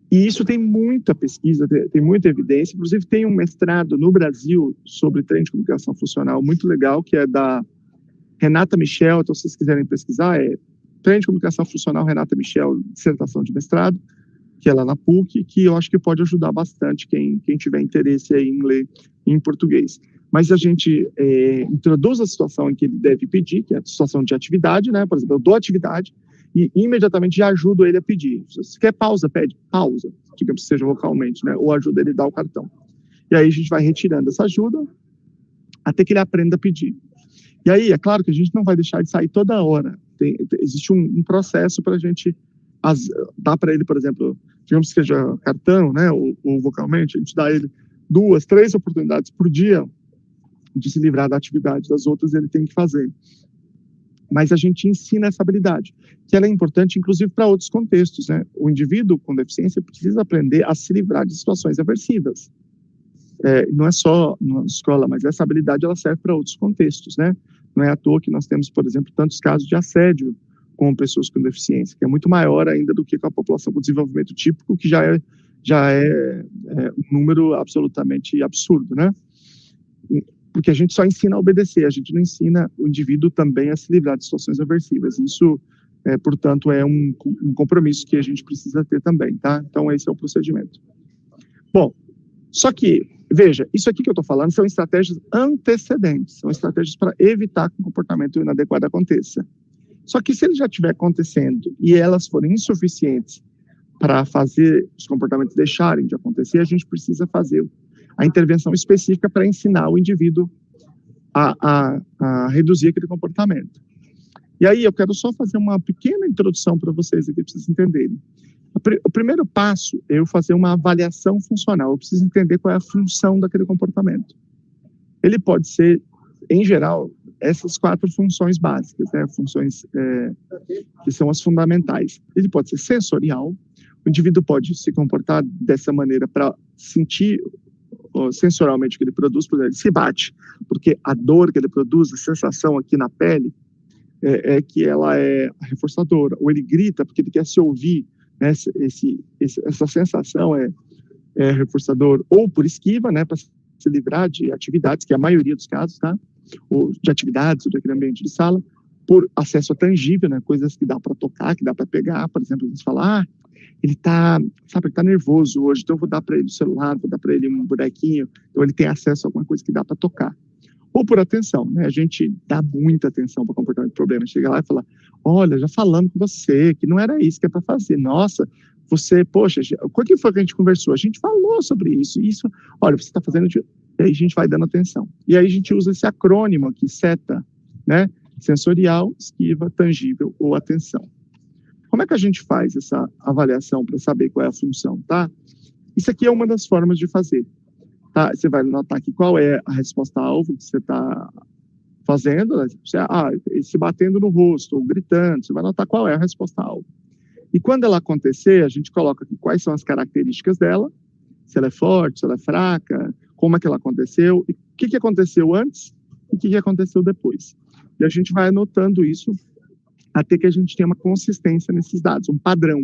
E isso tem muita pesquisa, tem muita evidência, inclusive tem um mestrado no Brasil sobre treino de comunicação funcional muito legal, que é da Renata Michel, então se vocês quiserem pesquisar, treino de comunicação funcional Renata Michel, dissertação de mestrado, que é lá na PUC, que eu acho que pode ajudar bastante quem tiver interesse aí em ler em português. Mas a gente introduz a situação em que ele deve pedir, que é a situação de atividade, né? Por exemplo, eu dou atividade e imediatamente já ajudo ele a pedir. Se quer pausa, pede pausa, digamos que seja vocalmente, né? Ou ajuda ele a dar o cartão. E aí a gente vai retirando essa ajuda até que ele aprenda a pedir. E aí, é claro que a gente não vai deixar de sair toda hora. Existe um processo para a gente dar para ele, por exemplo, digamos que seja cartão, né? Ou vocalmente, a gente dá a ele 2, 3 oportunidades por dia de se livrar da atividade, das outras ele tem que fazer. Mas a gente ensina essa habilidade, que ela é importante, inclusive, para outros contextos, né? O indivíduo com deficiência precisa aprender a se livrar de situações aversivas. Não é só na escola, mas essa habilidade ela serve para outros contextos, né? Não é à toa que nós temos, por exemplo, tantos casos de assédio com pessoas com deficiência, que é muito maior ainda do que com a população com desenvolvimento típico, que já é um número absolutamente absurdo, né? porque a gente só ensina a obedecer, a gente não ensina o indivíduo também a se livrar de situações aversivas. Isso, portanto, é um compromisso que a gente precisa ter também, tá? Então, esse é o procedimento. Bom, só que, veja, isso aqui que eu estou falando são estratégias antecedentes, são estratégias para evitar que o comportamento inadequado aconteça. Só que se ele já estiver acontecendo e elas forem insuficientes para fazer os comportamentos deixarem de acontecer, a gente precisa fazer a intervenção específica para ensinar o indivíduo a reduzir aquele comportamento. E aí eu quero só fazer uma pequena introdução para vocês aqui, para vocês entenderem. O primeiro passo é eu fazer uma avaliação funcional. Eu preciso entender qual é a função daquele comportamento. Ele pode ser, em geral, essas 4 funções básicas, né? Funções que são as fundamentais. Ele pode ser sensorial. O indivíduo pode se comportar dessa maneira para sentir sensorialmente o que ele produz, por exemplo, ele se bate, porque a dor que ele produz, a sensação aqui na pele, é que ela é reforçadora. Ou ele grita porque ele quer se ouvir, né? Essa sensação é reforçador. Ou por esquiva, né? Para se livrar de atividades, que é a maioria dos casos, tá? Ou de atividades, ou daquele ambiente de sala, por acesso a tangível, né? Coisas que dá para tocar, que dá para pegar. Por exemplo, a gente fala, ele tá nervoso hoje, então eu vou dar para ele o celular, vou dar para ele um bonequinho, então ele tem acesso a alguma coisa que dá para tocar. Ou por atenção, né? A gente dá muita atenção para o comportamento de problema. Chega lá e fala, olha, já falando com você, que não era isso que é para fazer. Nossa, você, poxa, o que foi que a gente conversou? A gente falou sobre isso, olha, você está fazendo... E aí a gente vai dando atenção. E aí a gente usa esse acrônimo aqui, SETA, né? Sensorial, esquiva, tangível ou atenção. Como é que a gente faz essa avaliação para saber qual é a função, tá? Isso aqui é uma das formas de fazer, tá? Você vai notar aqui qual é a resposta-alvo que você está fazendo, né? Se batendo no rosto ou gritando, você vai notar qual é a resposta-alvo. E quando ela acontecer, a gente coloca aqui quais são as características dela, se ela é forte, se ela é fraca, como é que ela aconteceu, e o que aconteceu antes e o que aconteceu depois. E a gente vai anotando isso até que a gente tenha uma consistência nesses dados, um padrão,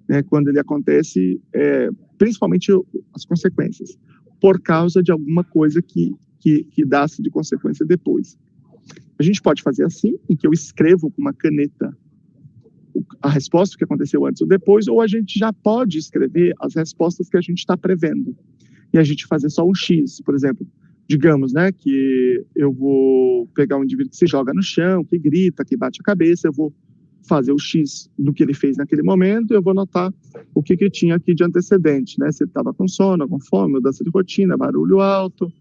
né, quando ele acontece, principalmente as consequências, por causa de alguma coisa que dá-se de consequência depois. A gente pode fazer assim, em que eu escrevo com uma caneta a resposta que aconteceu antes ou depois, ou a gente já pode escrever as respostas que a gente está prevendo. E a gente fazer só um X, por exemplo, digamos, né, que eu vou pegar um indivíduo que se joga no chão, que grita, que bate a cabeça, eu vou fazer o X do que ele fez naquele momento, e eu vou notar o que tinha aqui de antecedente, né, se ele estava com sono, com fome, mudança de rotina, barulho alto,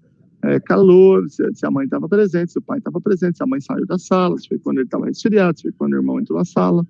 calor, se a mãe estava presente, se o pai estava presente, se a mãe saiu da sala, se foi quando ele estava resfriado, se foi quando o irmão entrou na sala,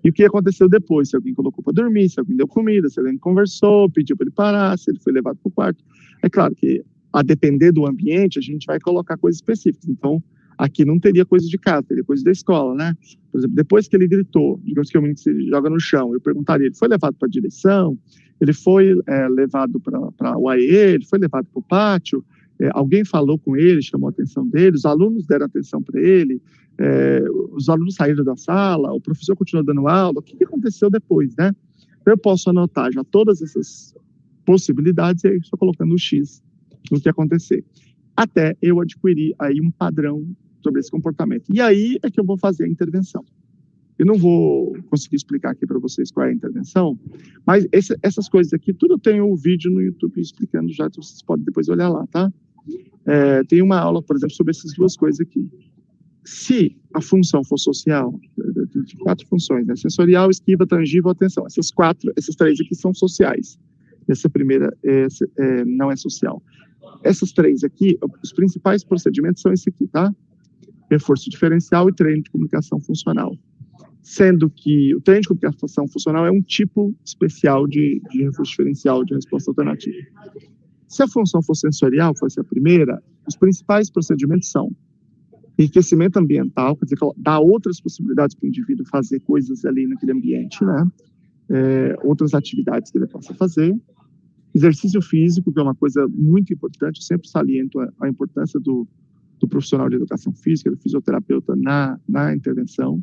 e o que aconteceu depois, se alguém colocou para dormir, se alguém deu comida, se alguém conversou, pediu para ele parar, se ele foi levado para o quarto. É claro que, a depender do ambiente, a gente vai colocar coisas específicas. Então, aqui não teria coisa de casa, teria coisa da escola, né? Por exemplo, depois que ele gritou, digamos que o menino se joga no chão, eu perguntaria, ele foi levado para a direção? Ele foi levado para o AE? Ele foi levado para o pátio? Alguém falou com ele, chamou a atenção dele? Os alunos deram atenção para ele? Os alunos saíram da sala? O professor continuou dando aula? O que aconteceu depois, né? Então, eu posso anotar já todas essas possibilidades e aí estou colocando o X no que acontecer, até eu adquirir aí um padrão sobre esse comportamento. E aí é que eu vou fazer a intervenção. Eu não vou conseguir explicar aqui para vocês qual é a intervenção, mas essas coisas aqui, tudo eu tenho um vídeo no YouTube explicando já, então vocês podem depois olhar lá, tá? Tem uma aula, por exemplo, sobre essas duas coisas aqui. Se a função for social, tem 4 funções, né? Sensorial, esquiva, tangível, atenção. Essas 3 aqui são sociais. Essa primeira não é social. Essas 3 aqui, os principais procedimentos são esse aqui, tá? Reforço diferencial e treino de comunicação funcional. Sendo que o treino de comunicação funcional é um tipo especial de reforço diferencial de resposta alternativa. Se a função for sensorial, fosse a primeira, os principais procedimentos são enriquecimento ambiental, quer dizer, dá outras possibilidades para o indivíduo fazer coisas ali naquele ambiente, né? Outras atividades que ele possa fazer. Exercício físico, que é uma coisa muito importante, eu sempre saliento a importância do profissional de educação física, do fisioterapeuta na intervenção.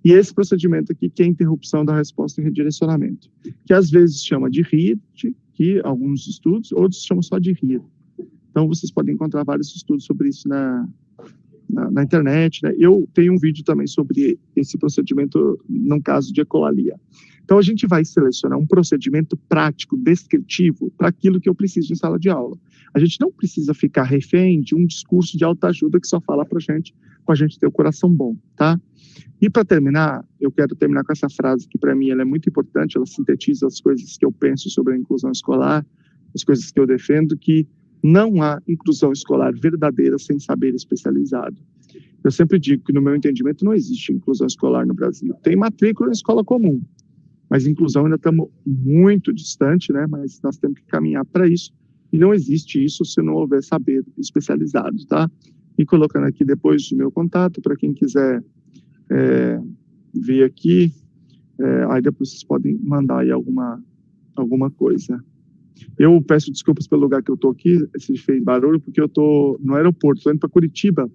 E esse procedimento aqui, que é a interrupção da resposta em redirecionamento, que às vezes chama de RIT, que alguns estudos, outros chamam só de RIR, Então, vocês podem encontrar vários estudos sobre isso na internet, né? Eu tenho um vídeo também sobre esse procedimento num caso de ecolalia. Então, a gente vai selecionar um procedimento prático, descritivo, para aquilo que eu preciso em sala de aula. A gente não precisa ficar refém de um discurso de autoajuda que só fala para a gente ter o coração bom, tá? E para terminar, eu quero terminar com essa frase que para mim ela é muito importante, ela sintetiza as coisas que eu penso sobre a inclusão escolar, as coisas que eu defendo, que não há inclusão escolar verdadeira sem saber especializado. Eu sempre digo que, no meu entendimento, não existe inclusão escolar no Brasil. Tem matrícula em escola comum, mas inclusão ainda estamos muito distante, né? Mas nós temos que caminhar para isso. E não existe isso se não houver saber especializado, tá? E colocando aqui depois o meu contato, para quem quiser vir aqui, aí depois vocês podem mandar aí alguma coisa. Eu peço desculpas pelo lugar que eu estou aqui, se fez barulho, porque eu estou no aeroporto, estou indo para Curitiba,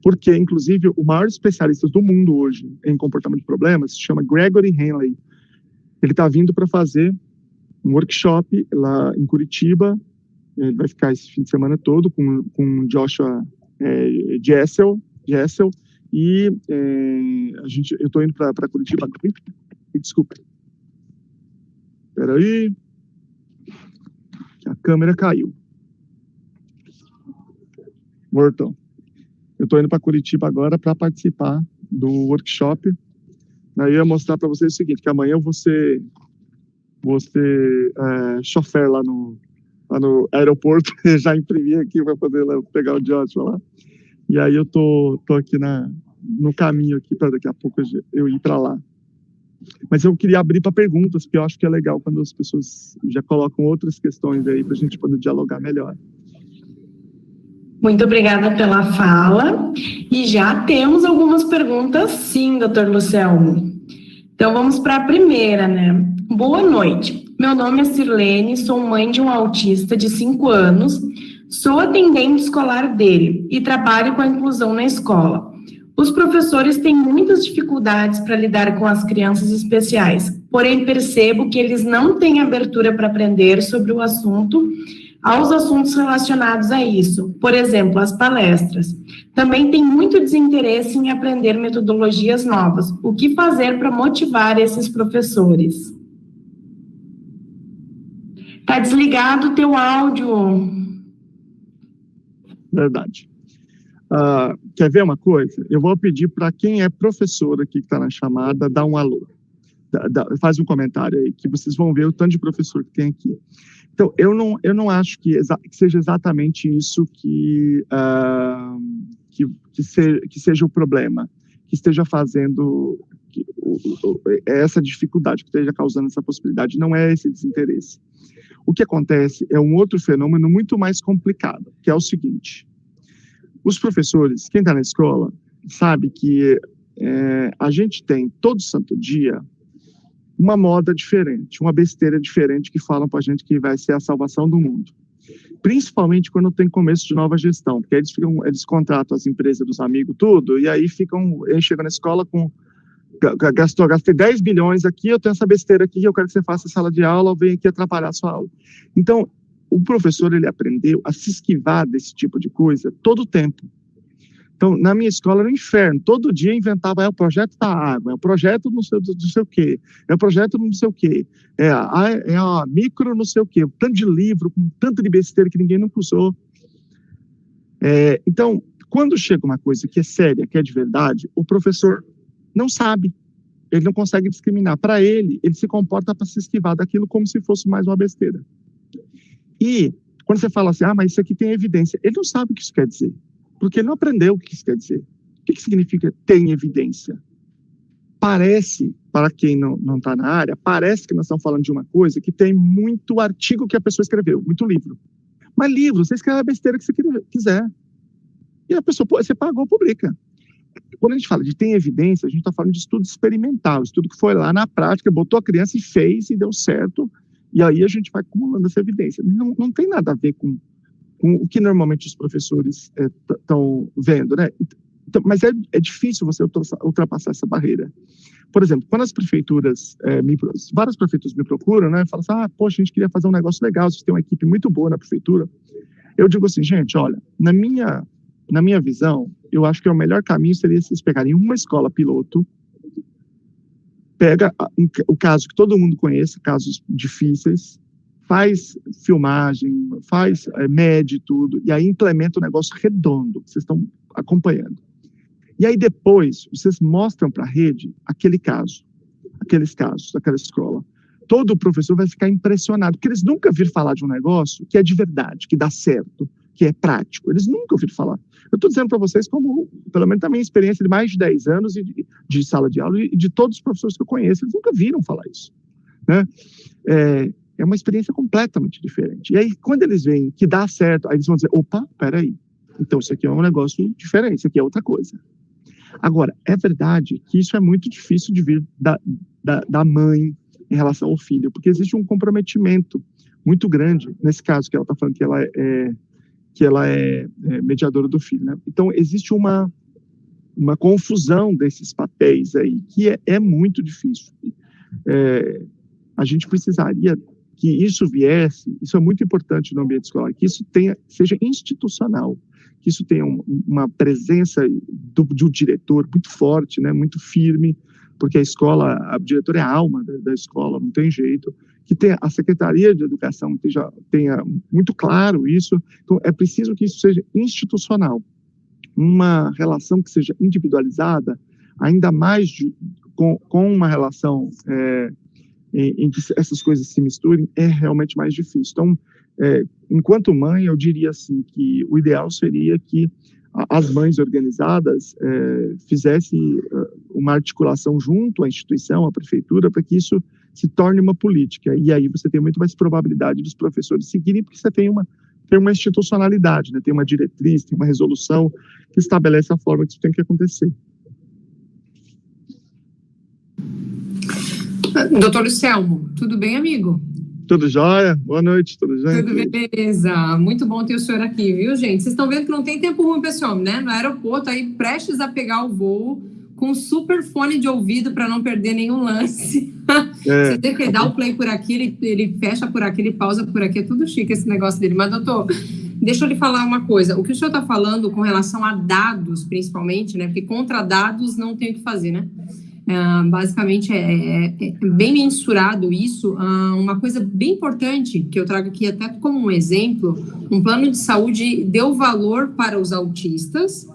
porque, inclusive, o maior especialista do mundo hoje em comportamento de problemas se chama Gregory Henley. Ele está vindo para fazer um workshop lá em Curitiba, ele vai ficar esse fim de semana todo com Joshua Jessel, e eu estou indo para Curitiba. Desculpa. Espera aí. A câmera caiu. Voltou. Eu estou indo para Curitiba agora para participar do workshop. Aí eu ia mostrar para vocês o seguinte, que amanhã eu vou ser chofer lá no aeroporto. Já imprimi aqui para poder pegar o Joshua lá. E aí eu tô aqui no caminho aqui para daqui a pouco eu ir para lá. Mas eu queria abrir para perguntas, porque eu acho que é legal quando as pessoas já colocam outras questões aí para a gente poder dialogar melhor. Muito obrigada pela fala. E já temos algumas perguntas, sim, doutor Lucelmo. Então, vamos para a primeira, né? Boa noite. Meu nome é Sirlene, sou mãe de um autista de 5 anos, sou atendente escolar dele e trabalho com a inclusão na escola. Os professores têm muitas dificuldades para lidar com as crianças especiais, porém percebo que eles não têm abertura para aprender sobre o assunto, aos assuntos relacionados a isso, por exemplo, as palestras. Também tem muito desinteresse em aprender metodologias novas. O que fazer para motivar esses professores? Está desligado o teu áudio. Verdade. Quer ver uma coisa? Eu vou pedir para quem é professor aqui que está na chamada, dar um alô. Faz um comentário aí, que vocês vão ver o tanto de professor que tem aqui. Então, eu não acho que seja exatamente isso que seja o problema, que esteja fazendo essa dificuldade, que esteja causando essa possibilidade. Não é esse desinteresse. O que acontece é um outro fenômeno muito mais complicado, que é o seguinte: os professores, quem está na escola, sabe que a gente tem todo santo dia uma moda diferente, uma besteira diferente que falam para a gente que vai ser a salvação do mundo. Principalmente quando tem começo de nova gestão, porque eles contratam as empresas dos amigos, tudo, e aí eles chegam na escola com gastei 10 bilhões aqui, eu tenho essa besteira aqui, eu quero que você faça sala de aula, eu venho aqui atrapalhar a sua aula. Então, o professor, ele aprendeu a se esquivar desse tipo de coisa todo o tempo. Então, na minha escola era um inferno, todo dia inventava, o projeto da água, é o projeto não sei o quê, é o projeto não sei o quê, é a micro não sei o quê, tanto de livro, com tanto de besteira que ninguém nunca usou. Então, quando chega uma coisa que é séria, que é de verdade, o professor não sabe, ele não consegue discriminar. Para ele se comporta para se esquivar daquilo como se fosse mais uma besteira. E quando você fala assim, mas isso aqui tem evidência, ele não sabe o que isso quer dizer, porque ele não aprendeu o que isso quer dizer. O que significa tem evidência? Parece, para quem não está na área, parece que nós estamos falando de uma coisa que tem muito artigo que a pessoa escreveu, muito livro. Mas livro, você escreve a besteira que você quiser. E a pessoa, você pagou, publica. Quando a gente fala de tem evidência, a gente está falando de estudo experimental, estudo que foi lá na prática, botou a criança e fez e deu certo, e aí a gente vai acumulando essa evidência. Não tem nada a ver com o que normalmente os professores estão vendo, né? Então, mas é difícil você ultrapassar essa barreira. Por exemplo, quando as prefeituras, várias prefeituras me procuram, né? Falam assim, poxa, a gente queria fazer um negócio legal, vocês têm uma equipe muito boa na prefeitura. Eu digo assim, gente, olha, na minha visão, eu acho que o melhor caminho seria vocês pegarem uma escola piloto, pega o caso que todo mundo conhece, casos difíceis, faz filmagem, mede tudo, e aí implementa um negócio redondo, que vocês estão acompanhando. E aí depois, vocês mostram para a rede aqueles casos, daquela escola. Todo professor vai ficar impressionado, porque eles nunca viram falar de um negócio que é de verdade, que dá certo, que é prático. Eles nunca ouviram falar. Eu estou dizendo para vocês como, pelo menos, da minha experiência de mais de 10 anos de sala de aula e de todos os professores que eu conheço, eles nunca viram falar isso, né? É uma experiência completamente diferente. E aí, quando eles veem que dá certo, aí eles vão dizer, opa, peraí, então isso aqui é um negócio diferente, isso aqui é outra coisa. Agora, é verdade que isso é muito difícil de vir da mãe em relação ao filho, porque existe um comprometimento muito grande, nesse caso que ela está falando que ela é mediadora do filho, né? Então, existe uma confusão desses papéis aí, que é muito difícil. A gente precisaria que isso viesse, isso é muito importante no ambiente escolar, que isso seja institucional, que isso tenha uma presença do diretor muito forte, né, muito firme, porque a diretora é a alma da escola, não tem jeito, que tenha a Secretaria de Educação tenha muito claro isso. Então, é preciso que isso seja institucional, uma relação que seja individualizada, ainda mais com uma relação em que essas coisas se misturem, é realmente mais difícil. Então, enquanto mãe, eu diria assim, que o ideal seria que as mães organizadas fizessem uma articulação junto à instituição, à prefeitura, para que isso se torne uma política. E aí você tem muito mais probabilidade dos professores seguirem, porque você tem uma institucionalidade, né? Tem uma diretriz, tem uma resolução que estabelece a forma que isso tem que acontecer. Doutor Selmo, tudo bem, amigo? Tudo jóia? Boa noite, tudo jóia? Tudo beleza, muito bom ter o senhor aqui, viu, gente? Vocês estão vendo que não tem tempo ruim para esse homem, né? No aeroporto, aí prestes a pegar o voo, com um super fone de ouvido para não perder nenhum lance. Você tem que dar o play por aqui, ele fecha por aqui, ele pausa por aqui, é tudo chique esse negócio dele. Mas, doutor, deixa eu lhe falar uma coisa. O que o senhor está falando com relação a dados, principalmente, né? Porque contra dados não tem o que fazer, né? Basicamente é bem mensurado isso. Uma coisa bem importante que eu trago aqui até como um exemplo, um plano de saúde deu valor para os autistas,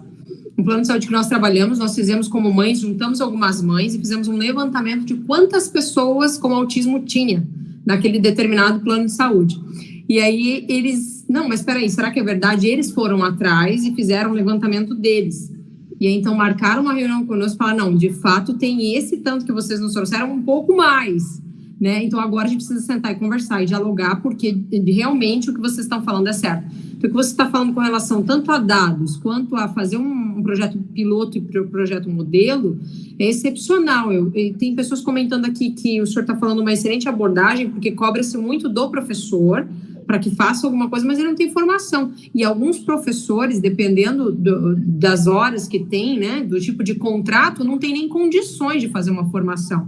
um plano de saúde que nós trabalhamos, nós fizemos como mães, juntamos algumas mães e fizemos um levantamento de quantas pessoas com autismo tinha naquele determinado plano de saúde. E aí eles, não, mas espera aí, será que é verdade? Eles foram atrás e fizeram um levantamento deles. E aí, então, marcaram uma reunião conosco e falaram, não, de fato, tem esse tanto que vocês nos trouxeram, um pouco mais, né? Então, agora a gente precisa sentar e conversar e dialogar, porque realmente o que vocês estão falando é certo. Então, o que você está falando com relação tanto a dados, quanto a fazer um projeto piloto e projeto modelo, é excepcional. Tem pessoas comentando aqui que o senhor está falando uma excelente abordagem, porque cobra-se muito do professor, para que faça alguma coisa, mas ele não tem formação. E alguns professores, dependendo das horas que tem, né, do tipo de contrato, não tem nem condições de fazer uma formação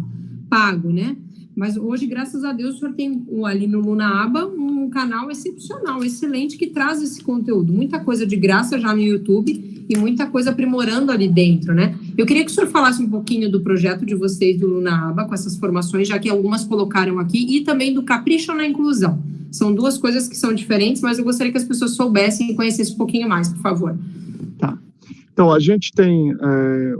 pago, né? Mas hoje, graças a Deus, o senhor tem ali no Lunaaba um canal excepcional, excelente, que traz esse conteúdo. Muita coisa de graça já no YouTube e muita coisa aprimorando ali dentro, né? Eu queria que o senhor falasse um pouquinho do projeto de vocês do Lunaaba, com essas formações, já que algumas colocaram aqui, e também do Capricho na Inclusão. São duas coisas que são diferentes, mas eu gostaria que as pessoas soubessem e conhecessem um pouquinho mais, por favor. Tá. Então, a gente tem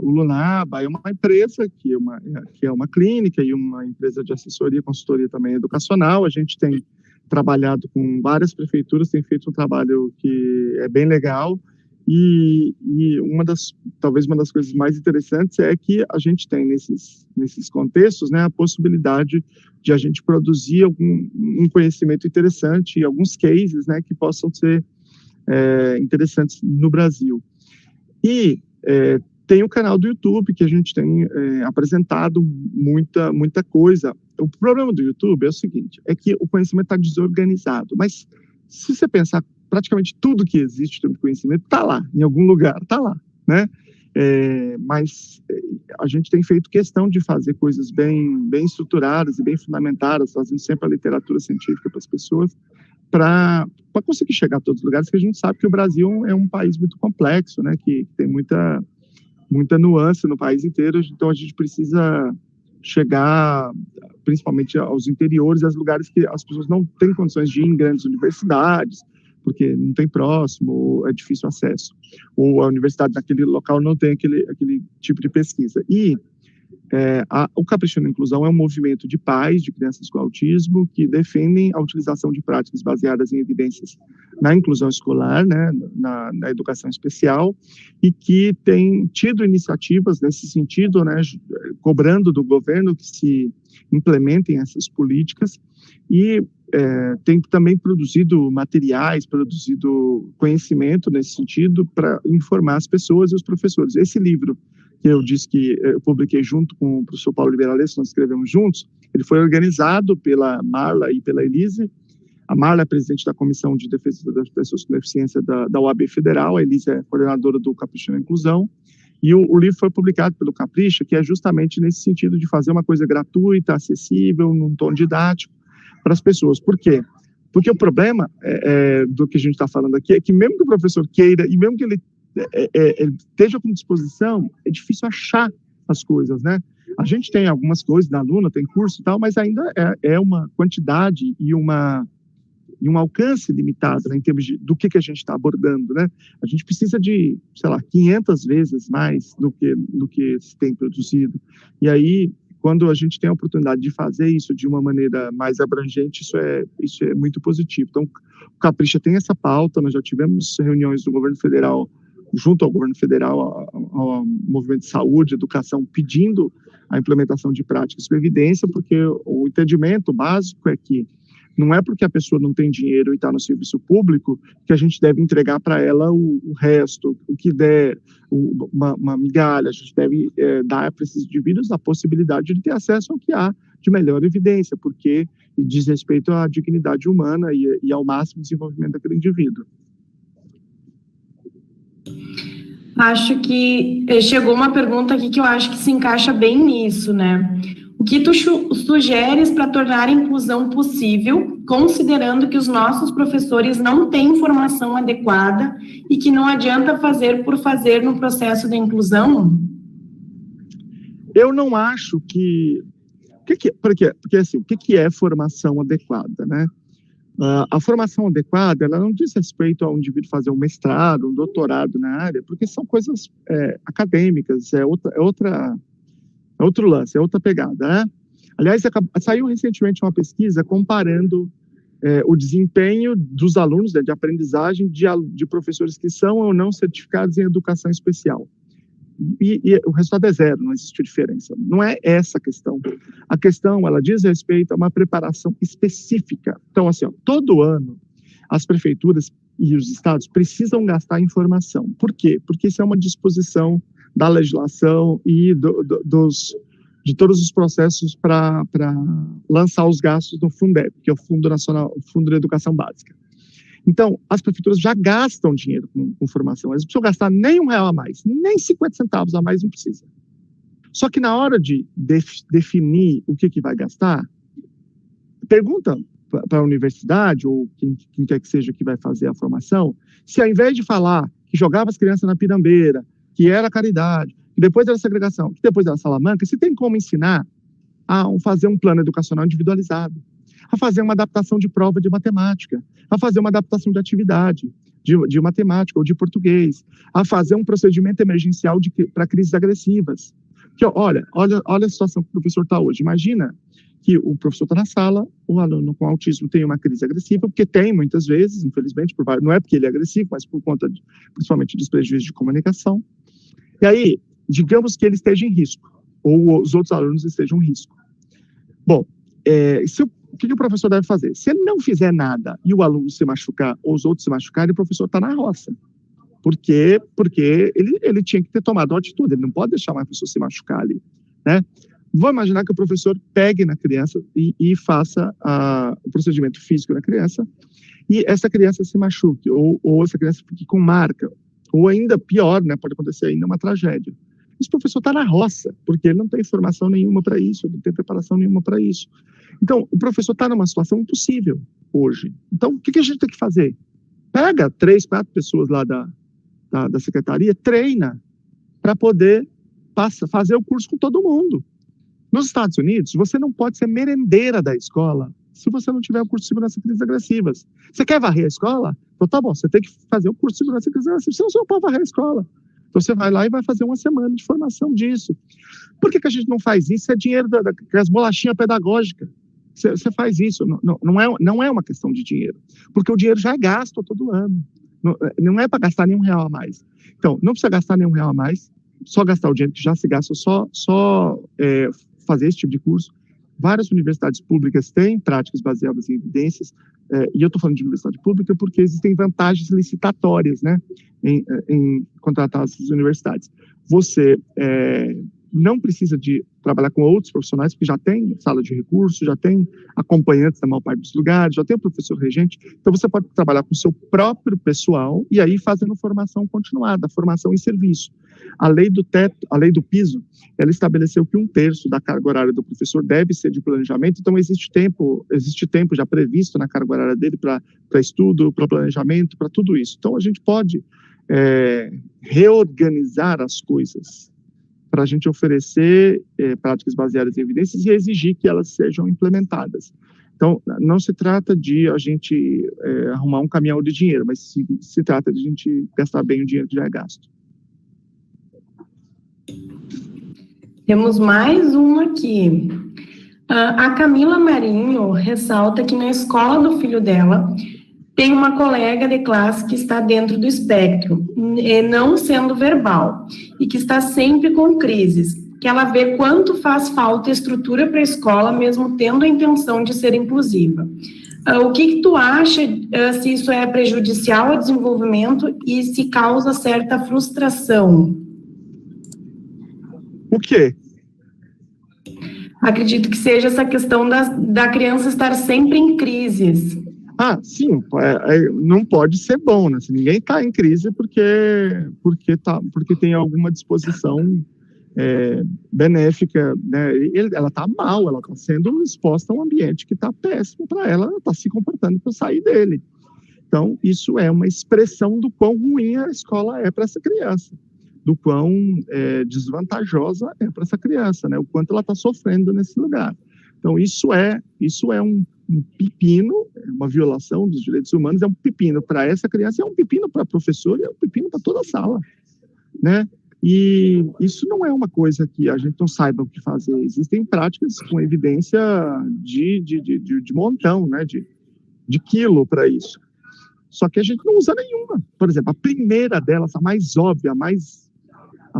o Lunaaba, é uma empresa que é uma clínica e uma empresa de assessoria, consultoria também educacional. A gente tem trabalhado com várias prefeituras, tem feito um trabalho que é bem legal. E talvez uma das coisas mais interessantes é que a gente tem nesses contextos, né, a possibilidade de a gente produzir um conhecimento interessante e alguns cases, né, que possam ser interessantes no Brasil. E tem o canal do YouTube, que a gente tem apresentado muita coisa. O problema do YouTube é o seguinte, é que o conhecimento está desorganizado, mas se você pensar, praticamente tudo que existe de conhecimento está lá, em algum lugar, está lá, né? Mas a gente tem feito questão de fazer coisas bem estruturadas e bem fundamentadas, trazendo sempre a literatura científica para as pessoas, para conseguir chegar a todos os lugares, que a gente sabe que o Brasil é um país muito complexo, né, que tem muita nuance no país inteiro, então a gente precisa chegar principalmente aos interiores, aos lugares que as pessoas não têm condições de ir em grandes universidades, porque não tem próximo, ou é difícil acesso, ou a universidade naquele local não tem aquele tipo de pesquisa. E o Capricho na Inclusão é um movimento de pais de crianças com autismo que defendem a utilização de práticas baseadas em evidências na inclusão escolar, né, na educação especial, e que tem tido iniciativas nesse sentido, né, cobrando do governo que se implementem essas políticas, e tem também produzido materiais, produzido conhecimento nesse sentido para informar as pessoas e os professores. Esse livro que eu disse que eu publiquei junto com o professor Paulo Liberales, nós escrevemos juntos, ele foi organizado pela Marla e pela Elise. A Marla é presidente da Comissão de Defesa das Pessoas com Deficiência da UAB Federal, a Elise é coordenadora do Capricho na Inclusão, e o livro foi publicado pelo Capricho, que é justamente nesse sentido de fazer uma coisa gratuita, acessível, num tom didático, para as pessoas. Por quê? Porque o problema do que a gente está falando aqui é que mesmo que o professor queira, e mesmo que ele esteja com disposição, é difícil achar as coisas, né? A gente tem algumas coisas na Luna, tem curso e tal, mas ainda é uma quantidade e um alcance limitado, né, em termos do que a gente está abordando, né? A gente precisa de, sei lá, 500 vezes mais do que se tem produzido. E aí, quando a gente tem a oportunidade de fazer isso de uma maneira mais abrangente, isso é muito positivo. Então, o Capricha tem essa pauta, nós já tivemos reuniões do governo federal, junto ao governo federal, ao movimento de saúde, educação, pedindo a implementação de práticas com evidência, porque o entendimento básico é que não é porque a pessoa não tem dinheiro e está no serviço público que a gente deve entregar para ela o resto, o que der, uma migalha. A gente deve dar para esses indivíduos a possibilidade de ter acesso ao que há de melhor evidência, porque diz respeito à dignidade humana e ao máximo desenvolvimento daquele indivíduo. Acho que chegou uma pergunta aqui que eu acho que se encaixa bem nisso, né? O que tu sugeres para tornar a inclusão possível, considerando que os nossos professores não têm formação adequada e que não adianta fazer por fazer no processo da inclusão? Eu não acho que... Porque assim, o que é formação adequada, né? A formação adequada, ela não diz respeito ao indivíduo fazer um mestrado, um doutorado na área, porque são coisas acadêmicas, é outro lance, é outra pegada, né? Aliás, saiu recentemente uma pesquisa comparando o desempenho dos alunos, né, de aprendizagem de professores que são ou não certificados em educação especial. E o resultado é zero, não existe diferença. Não é essa a questão. A questão, ela diz respeito a uma preparação específica. Então, assim, todo ano, as prefeituras e os estados precisam gastar informação. Por quê? Porque isso é uma disposição da legislação e de todos os processos para lançar os gastos no Fundeb, que é o Fundo Nacional, o Fundo de Educação Básica. Então, as prefeituras já gastam dinheiro com formação, elas não precisam gastar nem R$1 a mais, nem 50 centavos a mais, não precisa. Só que na hora de definir o que vai gastar, pergunta para a universidade, ou quem quer que seja que vai fazer a formação, se ao invés de falar que jogava as crianças na pirambeira, que era caridade, que depois era segregação, que depois era salamanca, se tem como ensinar a fazer um plano educacional individualizado, a fazer uma adaptação de prova de matemática, a fazer uma adaptação de atividade de matemática ou de português, a fazer um procedimento emergencial para crises agressivas. Que, olha a situação que o professor está hoje. Imagina que o professor está na sala, o aluno com autismo tem uma crise agressiva, porque tem muitas vezes, infelizmente, não é porque ele é agressivo, mas por conta, principalmente, dos prejuízos de comunicação. E aí, digamos que ele esteja em risco, ou os outros alunos estejam em risco. Bom, o que o professor deve fazer? Se ele não fizer nada e o aluno se machucar ou os outros se machucarem, o professor está na roça. Porque ele tinha que ter tomado uma atitude, ele não pode deixar uma pessoa se machucar ali, né? Vamos imaginar que o professor pegue na criança e faça o procedimento físico na criança e essa criança se machuque, ou essa criança fique com marca, ou ainda pior, né? Pode acontecer ainda uma tragédia. Esse professor está na roça, porque ele não tem formação nenhuma para isso, ele não tem preparação nenhuma para isso. Então, o professor está numa situação impossível hoje. Então, o que a gente tem que fazer? Pega 3, 4 pessoas lá da secretaria, treina para poder fazer o curso com todo mundo. Nos Estados Unidos, você não pode ser merendeira da escola se você não tiver o curso de segurança e crises agressivas. Você quer varrer a escola? Então tá bom, você tem que fazer o curso de segurança e crises agressivas, senão você não pode varrer a escola. Então você vai lá e vai fazer uma semana de formação disso. Por que a gente não faz isso? É dinheiro das bolachinhas pedagógicas. Você faz isso, não é uma questão de dinheiro, porque o dinheiro já é gasto todo ano. Não é para gastar nenhum real a mais. Então, não precisa gastar nenhum real a mais, só gastar o dinheiro que já se gasta, só fazer esse tipo de curso. Várias universidades públicas têm práticas baseadas em evidências, e eu estou falando de universidade pública porque existem vantagens licitatórias, né, em contratar essas universidades. Você não precisa de trabalhar com outros profissionais, porque já tem sala de recursos, já tem acompanhantes na maior parte dos lugares, já tem o professor regente, então você pode trabalhar com o seu próprio pessoal e aí fazendo formação continuada, formação em serviço. A lei do teto, a lei do piso, ela estabeleceu que 1/3 da carga horária do professor deve ser de planejamento, então existe tempo já previsto na carga horária dele para estudo, para planejamento, para tudo isso. Então a gente pode reorganizar as coisas para a gente oferecer práticas baseadas em evidências e exigir que elas sejam implementadas. Então, não se trata de a gente arrumar um caminhão de dinheiro, mas se trata de a gente gastar bem o dinheiro que já é gasto. Temos mais uma aqui. A Camila Marinho ressalta que na escola do filho dela tem uma colega de classe que está dentro do espectro, não sendo verbal, e que está sempre com crises, que ela vê quanto faz falta estrutura para a escola, mesmo tendo a intenção de ser inclusiva. O que tu acha, se isso é prejudicial ao desenvolvimento e se causa certa frustração? O quê? Acredito que seja essa questão da criança estar sempre em crises. Sim, não pode ser bom, né? Se ninguém está em crise porque tem alguma disposição benéfica, né? Ela está mal, ela está sendo exposta a um ambiente que está péssimo para ela, ela está se comportando para sair dele. Então, isso é uma expressão do quão ruim a escola é para essa criança, do quão desvantajosa é para essa criança, né? O quanto ela está sofrendo nesse lugar. Então, isso é um pepino, uma violação dos direitos humanos, é um pepino para essa criança, é um pepino para a professora, é um pepino para toda a sala, né? E isso não é uma coisa que a gente não saiba o que fazer. Existem práticas com evidência de montão, né? De quilo para isso. Só que a gente não usa nenhuma. Por exemplo, a primeira delas, a mais óbvia, a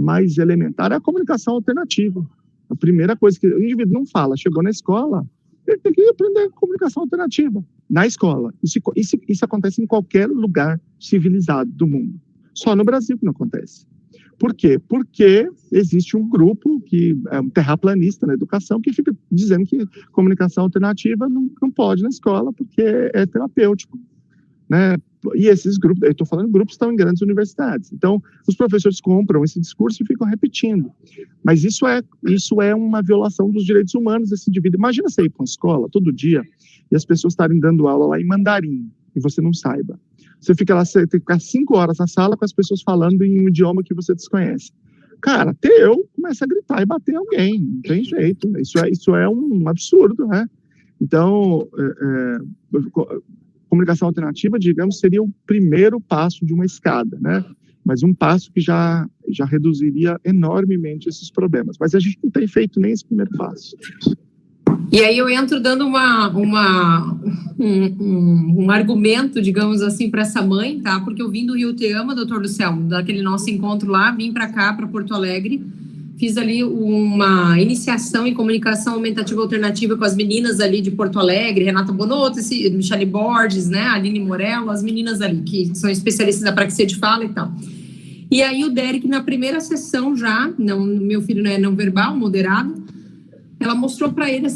mais elementar, é a comunicação alternativa. A primeira coisa que o indivíduo não fala, chegou na escola, ele tem que aprender comunicação alternativa na escola. Isso acontece em qualquer lugar civilizado do mundo. Só no Brasil que não acontece. Por quê? Porque existe um grupo que é um terraplanista na educação que fica dizendo que comunicação alternativa não pode na escola porque é terapêutico, né? E esses grupos, eu estou falando grupos que estão em grandes universidades. Então, os professores compram esse discurso e ficam repetindo. Mas isso é uma violação dos direitos humanos desse indivíduo. Imagina você ir para uma escola todo dia e as pessoas estarem dando aula lá em mandarim e você não saiba. Você fica lá, você tem que ficar 5 horas na sala com as pessoas falando em um idioma que você desconhece. Cara, até eu começo a gritar e bater alguém. Não tem jeito. Isso é um absurdo, né? Então, comunicação alternativa, digamos, seria o primeiro passo de uma escada, né? Mas um passo que já reduziria enormemente esses problemas. Mas a gente não tem feito nem esse primeiro passo. E aí eu entro dando um argumento, digamos assim, para essa mãe, tá? Porque eu vim do Rio Te Ama, doutor Lucelmo, daquele nosso encontro lá, vim para cá, para Porto Alegre, fiz ali uma iniciação em comunicação aumentativa alternativa com as meninas ali de Porto Alegre, Renata Bonotto, Michele Borges, né, Aline Morello, as meninas ali, que são especialistas da praxia de fala e tal. E aí o Derek, na primeira sessão já, meu filho não é não verbal, moderado, ela mostrou para ele,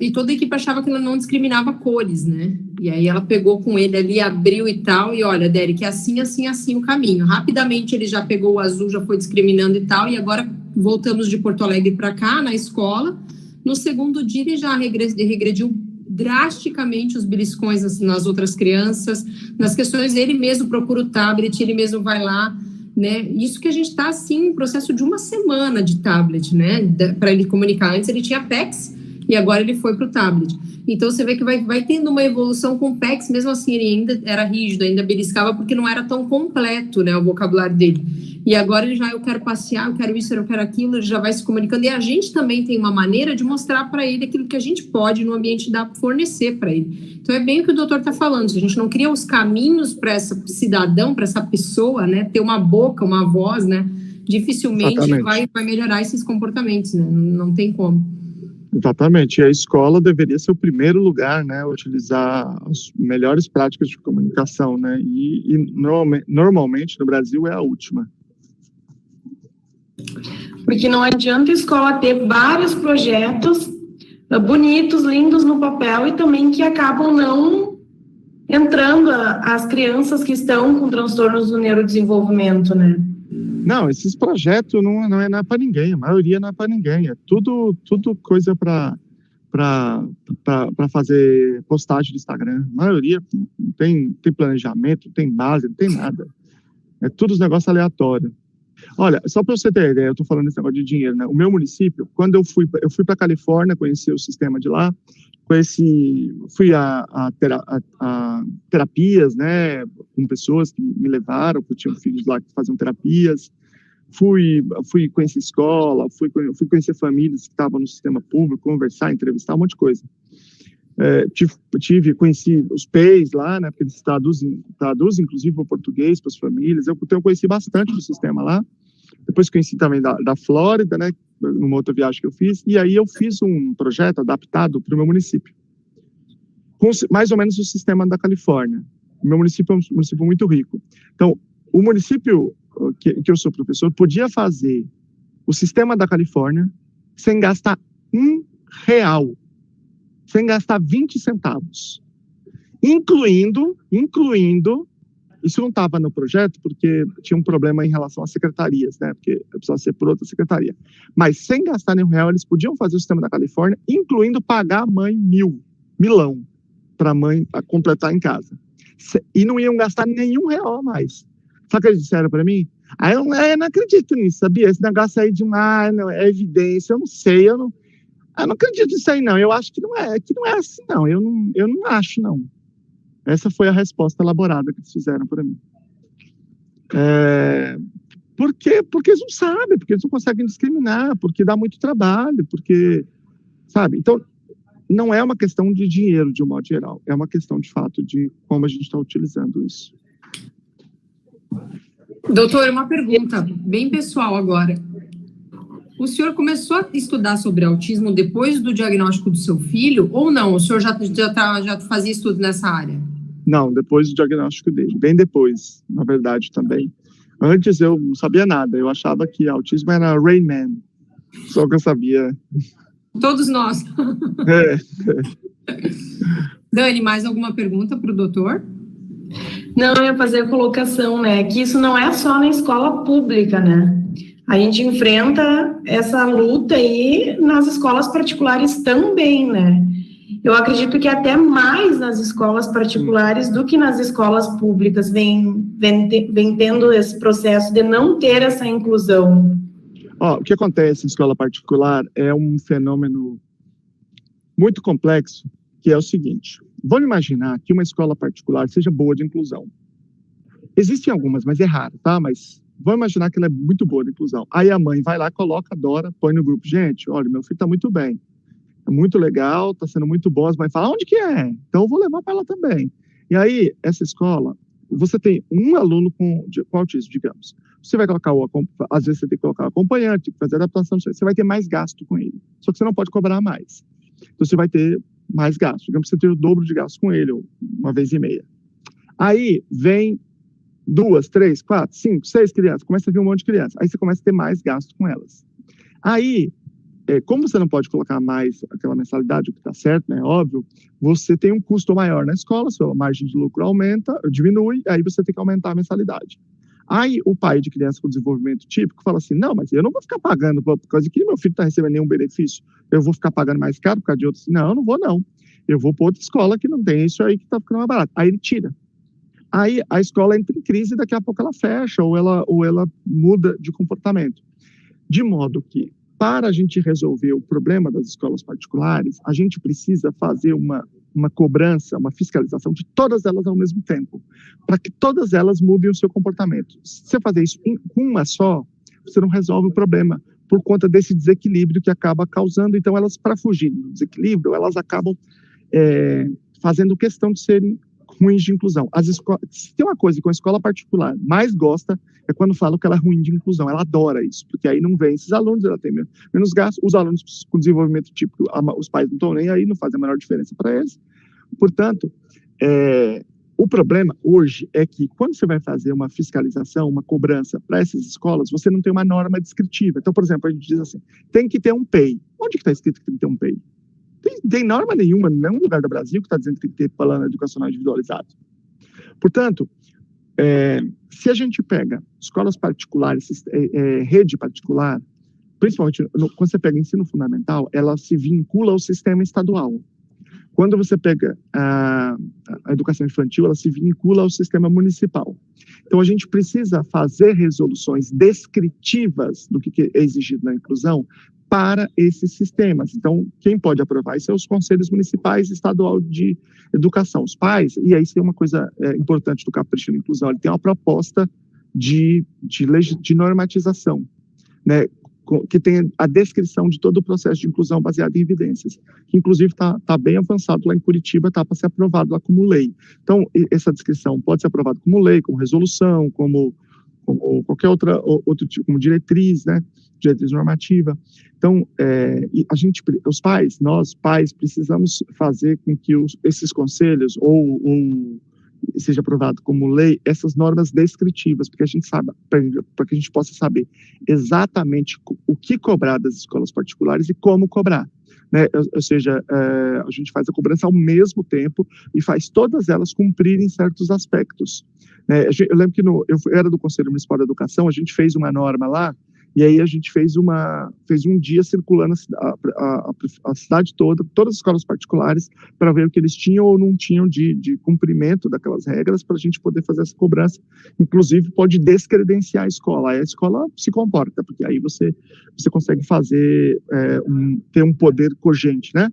e toda a equipe achava que ela não discriminava cores, né? E aí ela pegou com ele ali, abriu e tal, e olha, Derek, é assim, assim, assim o caminho. Rapidamente ele já pegou o azul, já foi discriminando e tal, e agora voltamos de Porto Alegre para cá, na escola, No segundo dia, ele já regrediu drasticamente os beliscões nas outras crianças, nas questões, ele mesmo procura o tablet, ele mesmo vai lá, né? Isso que a gente está, assim, um processo de uma semana de tablet, né? Para ele comunicar. Antes ele tinha PECs e agora ele foi para o tablet. Então, você vê que vai tendo uma evolução com o PECs, mesmo assim, ele ainda era rígido, ainda beliscava, porque não era tão completo, né, o vocabulário dele. E agora ele já, eu quero passear, eu quero isso, eu quero aquilo, ele já vai se comunicando. E a gente também tem uma maneira de mostrar para ele aquilo que a gente pode no ambiente fornecer para ele. Então, é bem o que o doutor está falando. Se a gente não cria os caminhos para essa cidadão, para essa pessoa, né, ter uma boca, uma voz, né, dificilmente vai melhorar esses comportamentos, né, não tem como. Exatamente, e a escola deveria ser o primeiro lugar, né, utilizar as melhores práticas de comunicação, né, e normalmente no Brasil é a última. Porque não adianta a escola ter vários projetos bonitos, lindos no papel e também que acabam não entrando as crianças que estão com transtornos do neurodesenvolvimento, né? Não, esses projetos não é para ninguém, a maioria não é para ninguém, é tudo coisa para fazer postagem no Instagram. A maioria não tem planejamento, não tem base, não tem nada. É tudo os negócios aleatórios. Olha, só para você ter ideia, eu estou falando desse negócio de dinheiro, né? O meu município, quando eu fui para a Califórnia, conheci o sistema de lá, fui a terapias, né, com pessoas que me levaram, que tinham filhos lá que faziam terapias, fui conhecer escola, fui conhecer famílias que estavam no sistema público, conversar, entrevistar, um monte de coisa. Conheci os PEIs lá, né, porque eles traduzem inclusive para o português, para as famílias. Eu conheci bastante do sistema lá. Depois conheci também da Flórida, né, numa outra viagem que eu fiz, e aí eu fiz um projeto adaptado para o meu município, com mais ou menos o sistema da Califórnia. O meu município é um município muito rico. Então, o município que eu sou professor podia fazer o sistema da Califórnia sem gastar R$1, sem gastar 20 centavos, incluindo, isso não estava no projeto porque tinha um problema em relação às secretarias, né, porque precisava ser por outra secretaria, mas sem gastar nenhum real, eles podiam fazer o sistema da Califórnia, incluindo pagar a mãe milão, para a mãe completar em casa, e não iam gastar nenhum real a mais. Sabe o que eles disseram para mim? Eu não acredito nisso, sabia? Esse negócio aí de não, é evidência, eu não sei, eu não acredito nisso aí, não. Eu acho que não é assim, não. Eu não acho, não. Essa foi a resposta elaborada que eles fizeram para mim. Porque eles não sabem, porque eles não conseguem discriminar, porque dá muito trabalho, porque, sabe? Então, não é uma questão de dinheiro, de um modo geral. É uma questão, de fato, de como a gente está utilizando isso. Doutor, uma pergunta bem pessoal agora. O senhor começou a estudar sobre autismo depois do diagnóstico do seu filho ou não? O senhor já fazia estudo nessa área? Não, depois do diagnóstico dele. Bem depois, na verdade, também. Antes eu não sabia nada. Eu achava que autismo era Rain Man. Só que eu sabia. Todos nós. Dani, mais alguma pergunta para o doutor? Não, eu ia fazer a colocação, né? Que isso não é só na escola pública, né? A gente enfrenta essa luta aí nas escolas particulares também, né? Eu acredito que até mais nas escolas particulares do que nas escolas públicas vem tendo esse processo de não ter essa inclusão. O que acontece em escola particular é um fenômeno muito complexo, que é o seguinte: vamos imaginar que uma escola particular seja boa de inclusão. Existem algumas, mas é raro, tá? Mas vamos imaginar que ela é muito boa de inclusão. Aí a mãe vai lá, coloca, adora, põe no grupo. Gente, olha, meu filho está muito bem. É muito legal, está sendo muito bom. As mães falam, onde que é? Então eu vou levar para ela também. E aí, essa escola, você tem um aluno com autismo, digamos. Você vai colocar, às vezes você tem que colocar o acompanhante, tem que fazer adaptação, você vai ter mais gasto com ele. Só que você não pode cobrar mais. Então você vai ter mais gasto. Digamos que você tem o dobro de gasto com ele, ou uma vez e meia. Aí vem 2, 3, 4, 5, 6 crianças, começa a vir um monte de crianças. Aí você começa a ter mais gasto com elas. Aí, como você não pode colocar mais aquela mensalidade, o que está certo, né, óbvio, você tem um custo maior na escola, sua margem de lucro diminui, aí você tem que aumentar a mensalidade. Aí o pai de criança com desenvolvimento típico fala assim, não, mas eu não vou ficar pagando por causa que meu filho está recebendo nenhum benefício, eu vou ficar pagando mais caro por causa de outros. Não, eu não vou não. Eu vou para outra escola que não tem isso aí que está ficando mais barato. Aí ele tira. Aí a escola entra em crise e daqui a pouco ela fecha ou ela muda de comportamento. De modo que, para a gente resolver o problema das escolas particulares, a gente precisa fazer uma cobrança, uma fiscalização de todas elas ao mesmo tempo, para que todas elas mudem o seu comportamento. Se você fazer isso com uma só, você não resolve o problema, por conta desse desequilíbrio que acaba causando. Então, elas, para fugir do desequilíbrio, elas acabam fazendo questão de serem ruins de inclusão. Se tem uma coisa que uma escola particular mais gosta, é quando fala que ela é ruim de inclusão. Ela adora isso, porque aí não vem esses alunos, ela tem menos gasto. Os alunos com desenvolvimento típico, os pais não estão nem aí, não fazem a menor diferença para eles. Portanto, o problema hoje é que quando você vai fazer uma fiscalização, uma cobrança para essas escolas, você não tem uma norma descritiva. Então, por exemplo, a gente diz assim, tem que ter um PEI. Onde que está escrito que tem que ter um PEI? Tem norma nenhuma, em nenhum lugar do Brasil que está dizendo que tem que ter plano educacional individualizado. Portanto, se a gente pega escolas particulares, rede particular, principalmente quando você pega ensino fundamental, ela se vincula ao sistema estadual. Quando você pega a educação infantil, ela se vincula ao sistema municipal. Então, a gente precisa fazer resoluções descritivas do que é exigido na inclusão para esses sistemas. Então, quem pode aprovar isso é os conselhos municipais e estadual de educação, os pais, e aí isso é uma coisa importante do Capricho na Inclusão, ele tem uma proposta de normatização, né, que tem a descrição de todo o processo de inclusão baseado em evidências, que inclusive está bem avançado lá em Curitiba, está para ser aprovado lá como lei. Então, essa descrição pode ser aprovada como lei, como resolução, como qualquer outro tipo, como diretriz, né, diretriz normativa. Então, nós pais, precisamos fazer com que esses conselhos, ou seja aprovado como lei, essas normas descritivas, porque a gente sabe, para que a gente possa saber exatamente o que cobrar das escolas particulares e como cobrar. Né? Ou seja, a gente faz a cobrança ao mesmo tempo e faz todas elas cumprirem certos aspectos. Eu lembro que eu era do Conselho Municipal da Educação, a gente fez uma norma lá, e aí a gente fez um dia circulando a cidade toda, todas as escolas particulares, para ver o que eles tinham ou não tinham de cumprimento daquelas regras, para a gente poder fazer essa cobrança. Inclusive, pode descredenciar a escola. Aí a escola se comporta, porque aí você consegue fazer, ter um poder cogente, né?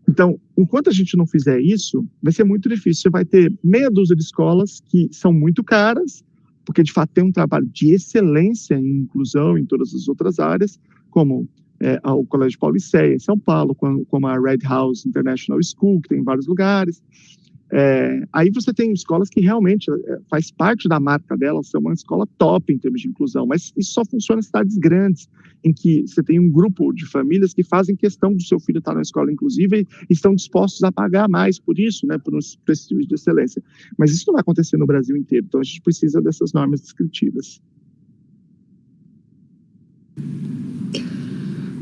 Então, enquanto a gente não fizer isso, vai ser muito difícil. Você vai ter meia dúzia de escolas que são muito caras, porque de fato tem um trabalho de excelência em inclusão em todas as outras áreas, como o Colégio Pauliceia em São Paulo, como a Red House International School, que tem em vários lugares. Aí você tem escolas que realmente faz parte da marca delas, são uma escola top em termos de inclusão, mas isso só funciona em cidades grandes, em que você tem um grupo de famílias que fazem questão do seu filho estar na escola inclusiva e estão dispostos a pagar mais por isso, né, por esse tipo de excelência. Mas isso não vai acontecer no Brasil inteiro, então a gente precisa dessas normas descritivas.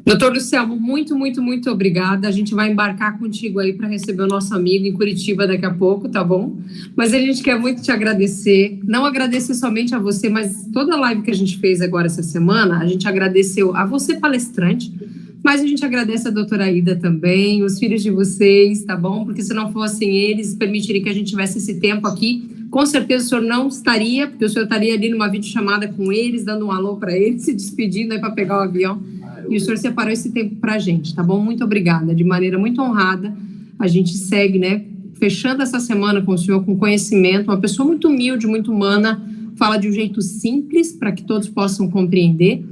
Doutor Luciano, muito, muito, muito obrigada. A gente vai embarcar contigo aí para receber o nosso amigo em Curitiba daqui a pouco, tá bom? Mas a gente quer muito te agradecer. Não agradecer somente a você, mas toda a live que a gente fez agora essa semana, a gente agradeceu a você, palestrante, mas a gente agradece a doutora Aida também, os filhos de vocês, tá bom? Porque se não fossem eles, permitiriam que a gente tivesse esse tempo aqui. Com certeza o senhor não estaria, porque o senhor estaria ali numa videochamada com eles, dando um alô para eles, se despedindo aí para pegar o avião. E o senhor separou esse tempo para a gente, tá bom? Muito obrigada, de maneira muito honrada. A gente segue, né, fechando essa semana com o senhor, com conhecimento, uma pessoa muito humilde, muito humana, fala de um jeito simples para que todos possam compreender,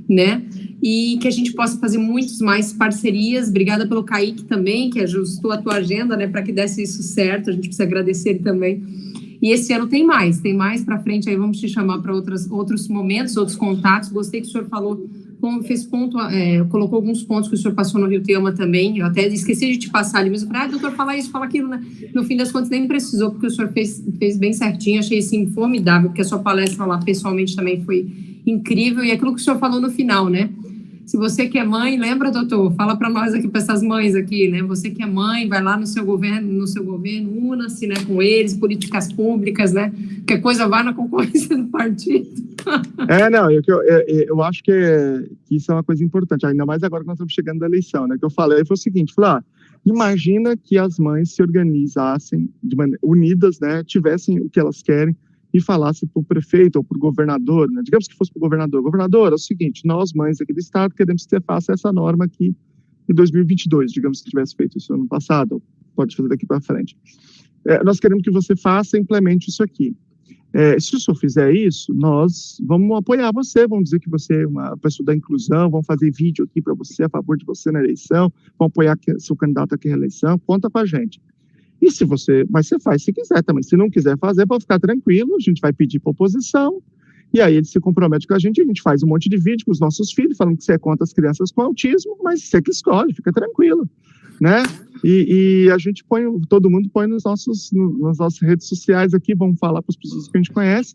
né? E que a gente possa fazer muitas mais parcerias. Obrigada pelo Kaique também, que ajustou a tua agenda, né, para que desse isso certo. A gente precisa agradecer ele também. E esse ano tem mais para frente, aí vamos te chamar para outros momentos, outros contatos. Gostei que o senhor falou, fez ponto, colocou alguns pontos que o senhor passou no Rio Tema também. Eu até esqueci de te passar ali mesmo. Falei, doutor, fala isso, fala aquilo, né? No fim das contas, nem precisou, porque o senhor fez bem certinho. Achei, assim, formidável, porque a sua palestra lá, pessoalmente, também foi incrível. E aquilo que o senhor falou no final, né? Se você que é mãe, lembra, doutor? Fala para nós aqui, para essas mães aqui, né? Você que é mãe, vai lá no seu governo, una-se, né, com eles, políticas públicas, né? Que coisa vai na concorrência do partido. Eu acho que isso é uma coisa importante, ainda mais agora que nós estamos chegando da eleição, né? Que eu falei foi o seguinte, imagina que as mães se organizassem de maneira unidas, né? Tivessem o que elas querem e falasse para o prefeito ou para o governador, né? Digamos que fosse para o governador. Governador, é o seguinte, nós, mães aqui do estado, queremos que você faça essa norma aqui em 2022, digamos que tivesse feito isso ano passado, ou pode fazer daqui para frente. Nós queremos que você faça e implemente isso aqui. Se o senhor fizer isso, nós vamos apoiar você, vamos dizer que você é uma pessoa da inclusão, vamos fazer vídeo aqui para você, a favor de você na eleição, vamos apoiar seu candidato aqui na eleição, conta com a gente. Mas você faz se quiser também. Se não quiser fazer, pode ficar tranquilo, a gente vai pedir para a oposição, e aí ele se compromete com a gente faz um monte de vídeo com os nossos filhos, falando que você é contra as crianças com autismo, mas você que escolhe, fica tranquilo, né? E a gente todo mundo põe nas nossas redes sociais aqui, vamos falar para as pessoas que a gente conhece,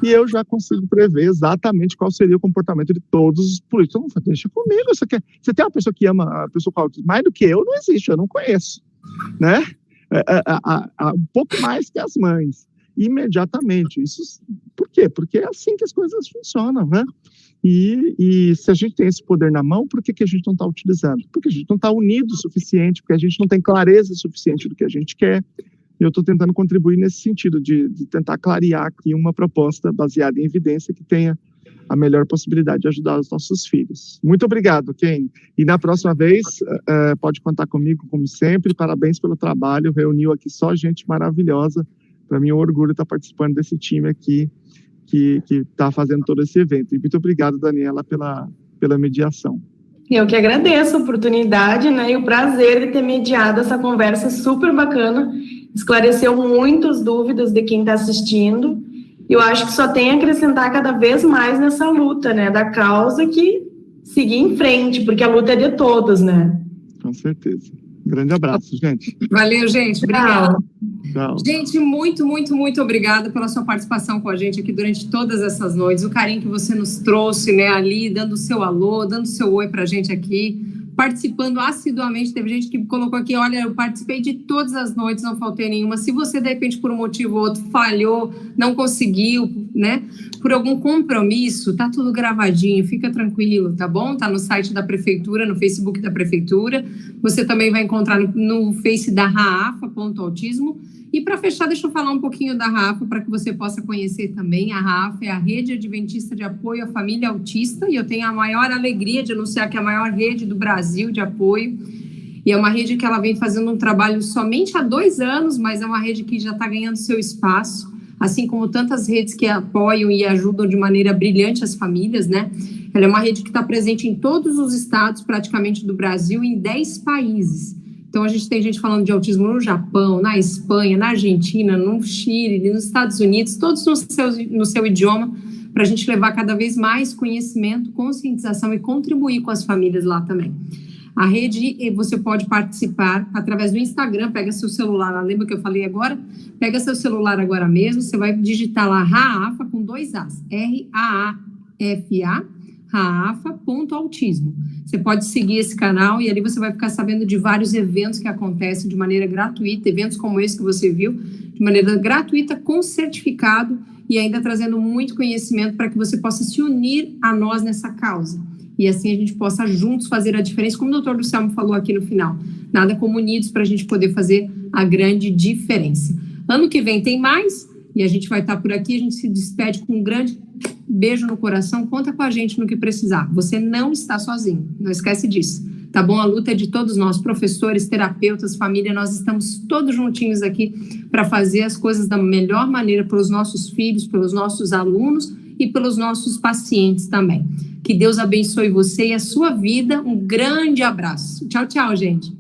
e eu já consigo prever exatamente qual seria o comportamento de todos os políticos. Então, deixa comigo, você tem uma pessoa que ama a pessoa com autismo mais do que eu, não existe, eu não conheço, né? Um pouco mais que as mães, imediatamente. Isso, por quê? Porque é assim que as coisas funcionam, né? E se a gente tem esse poder na mão, por que a gente não está utilizando? Porque a gente não está unido o suficiente, porque a gente não tem clareza suficiente do que a gente quer. E eu estou tentando contribuir nesse sentido, de tentar clarear aqui uma proposta baseada em evidência que tenha a melhor possibilidade de ajudar os nossos filhos. Muito obrigado, Ken. E na próxima vez, pode contar comigo, como sempre. Parabéns pelo trabalho. Reuniu aqui só gente maravilhosa. Para mim é um orgulho estar participando desse time aqui, que está fazendo todo esse evento. E muito obrigado, Daniela, pela mediação. Eu que agradeço a oportunidade, né, e o prazer de ter mediado essa conversa super bacana. Esclareceu muitas dúvidas de quem está assistindo. Eu acho que só tem a acrescentar cada vez mais nessa luta, né, da causa, que seguir em frente, porque a luta é de todos, né? Com certeza. Grande abraço, gente. Valeu, gente. Obrigada. Tchau. Gente, muito, muito, muito obrigada pela sua participação com a gente aqui durante todas essas noites, o carinho que você nos trouxe, né, ali, dando o seu alô, dando o seu oi pra gente aqui, participando assiduamente. Teve gente que colocou aqui, olha, eu participei de todas as noites, não faltei nenhuma. Se você, de repente, por um motivo ou outro, falhou, não conseguiu, né, por algum compromisso, tá tudo gravadinho, fica tranquilo, tá bom? Tá no site da Prefeitura, no Facebook da Prefeitura. Você também vai encontrar no Face da Raafa.autismo. E para fechar, deixa eu falar um pouquinho da Raafa, para que você possa conhecer também. A Raafa é a Rede Adventista de Apoio à Família Autista, e eu tenho a maior alegria de anunciar que é a maior rede do Brasil de apoio, e é uma rede que ela vem fazendo um trabalho somente há 2 anos, mas é uma rede que já está ganhando seu espaço, assim como tantas redes que apoiam e ajudam de maneira brilhante as famílias, né? Ela é uma rede que está presente em todos os estados, praticamente, do Brasil, em 10 países. Então, a gente tem gente falando de autismo no Japão, na Espanha, na Argentina, no Chile, nos Estados Unidos, todos no seu idioma, para a gente levar cada vez mais conhecimento, conscientização e contribuir com as famílias lá também. A rede, você pode participar através do Instagram, pega seu celular, lembra que eu falei agora? Pega seu celular agora mesmo, você vai digitar lá Raafa com 2 As, R-A-A-F-A, Raafa.autismo. Você pode seguir esse canal e ali você vai ficar sabendo de vários eventos que acontecem de maneira gratuita, eventos como esse que você viu, de maneira gratuita, com certificado e ainda trazendo muito conhecimento para que você possa se unir a nós nessa causa. E assim a gente possa juntos fazer a diferença, como o Dr. Durcelmo falou aqui no final. Nada como unidos para a gente poder fazer a grande diferença. Ano que vem tem mais e a gente vai estar por aqui, a gente se despede com um grande beijo no coração, conta com a gente no que precisar. Você não está sozinho, não esquece disso, tá bom? A luta é de todos nós, professores, terapeutas, família, nós estamos todos juntinhos aqui para fazer as coisas da melhor maneira pelos nossos filhos, pelos nossos alunos e pelos nossos pacientes também. Que Deus abençoe você e a sua vida. Um grande abraço. Tchau, tchau, gente.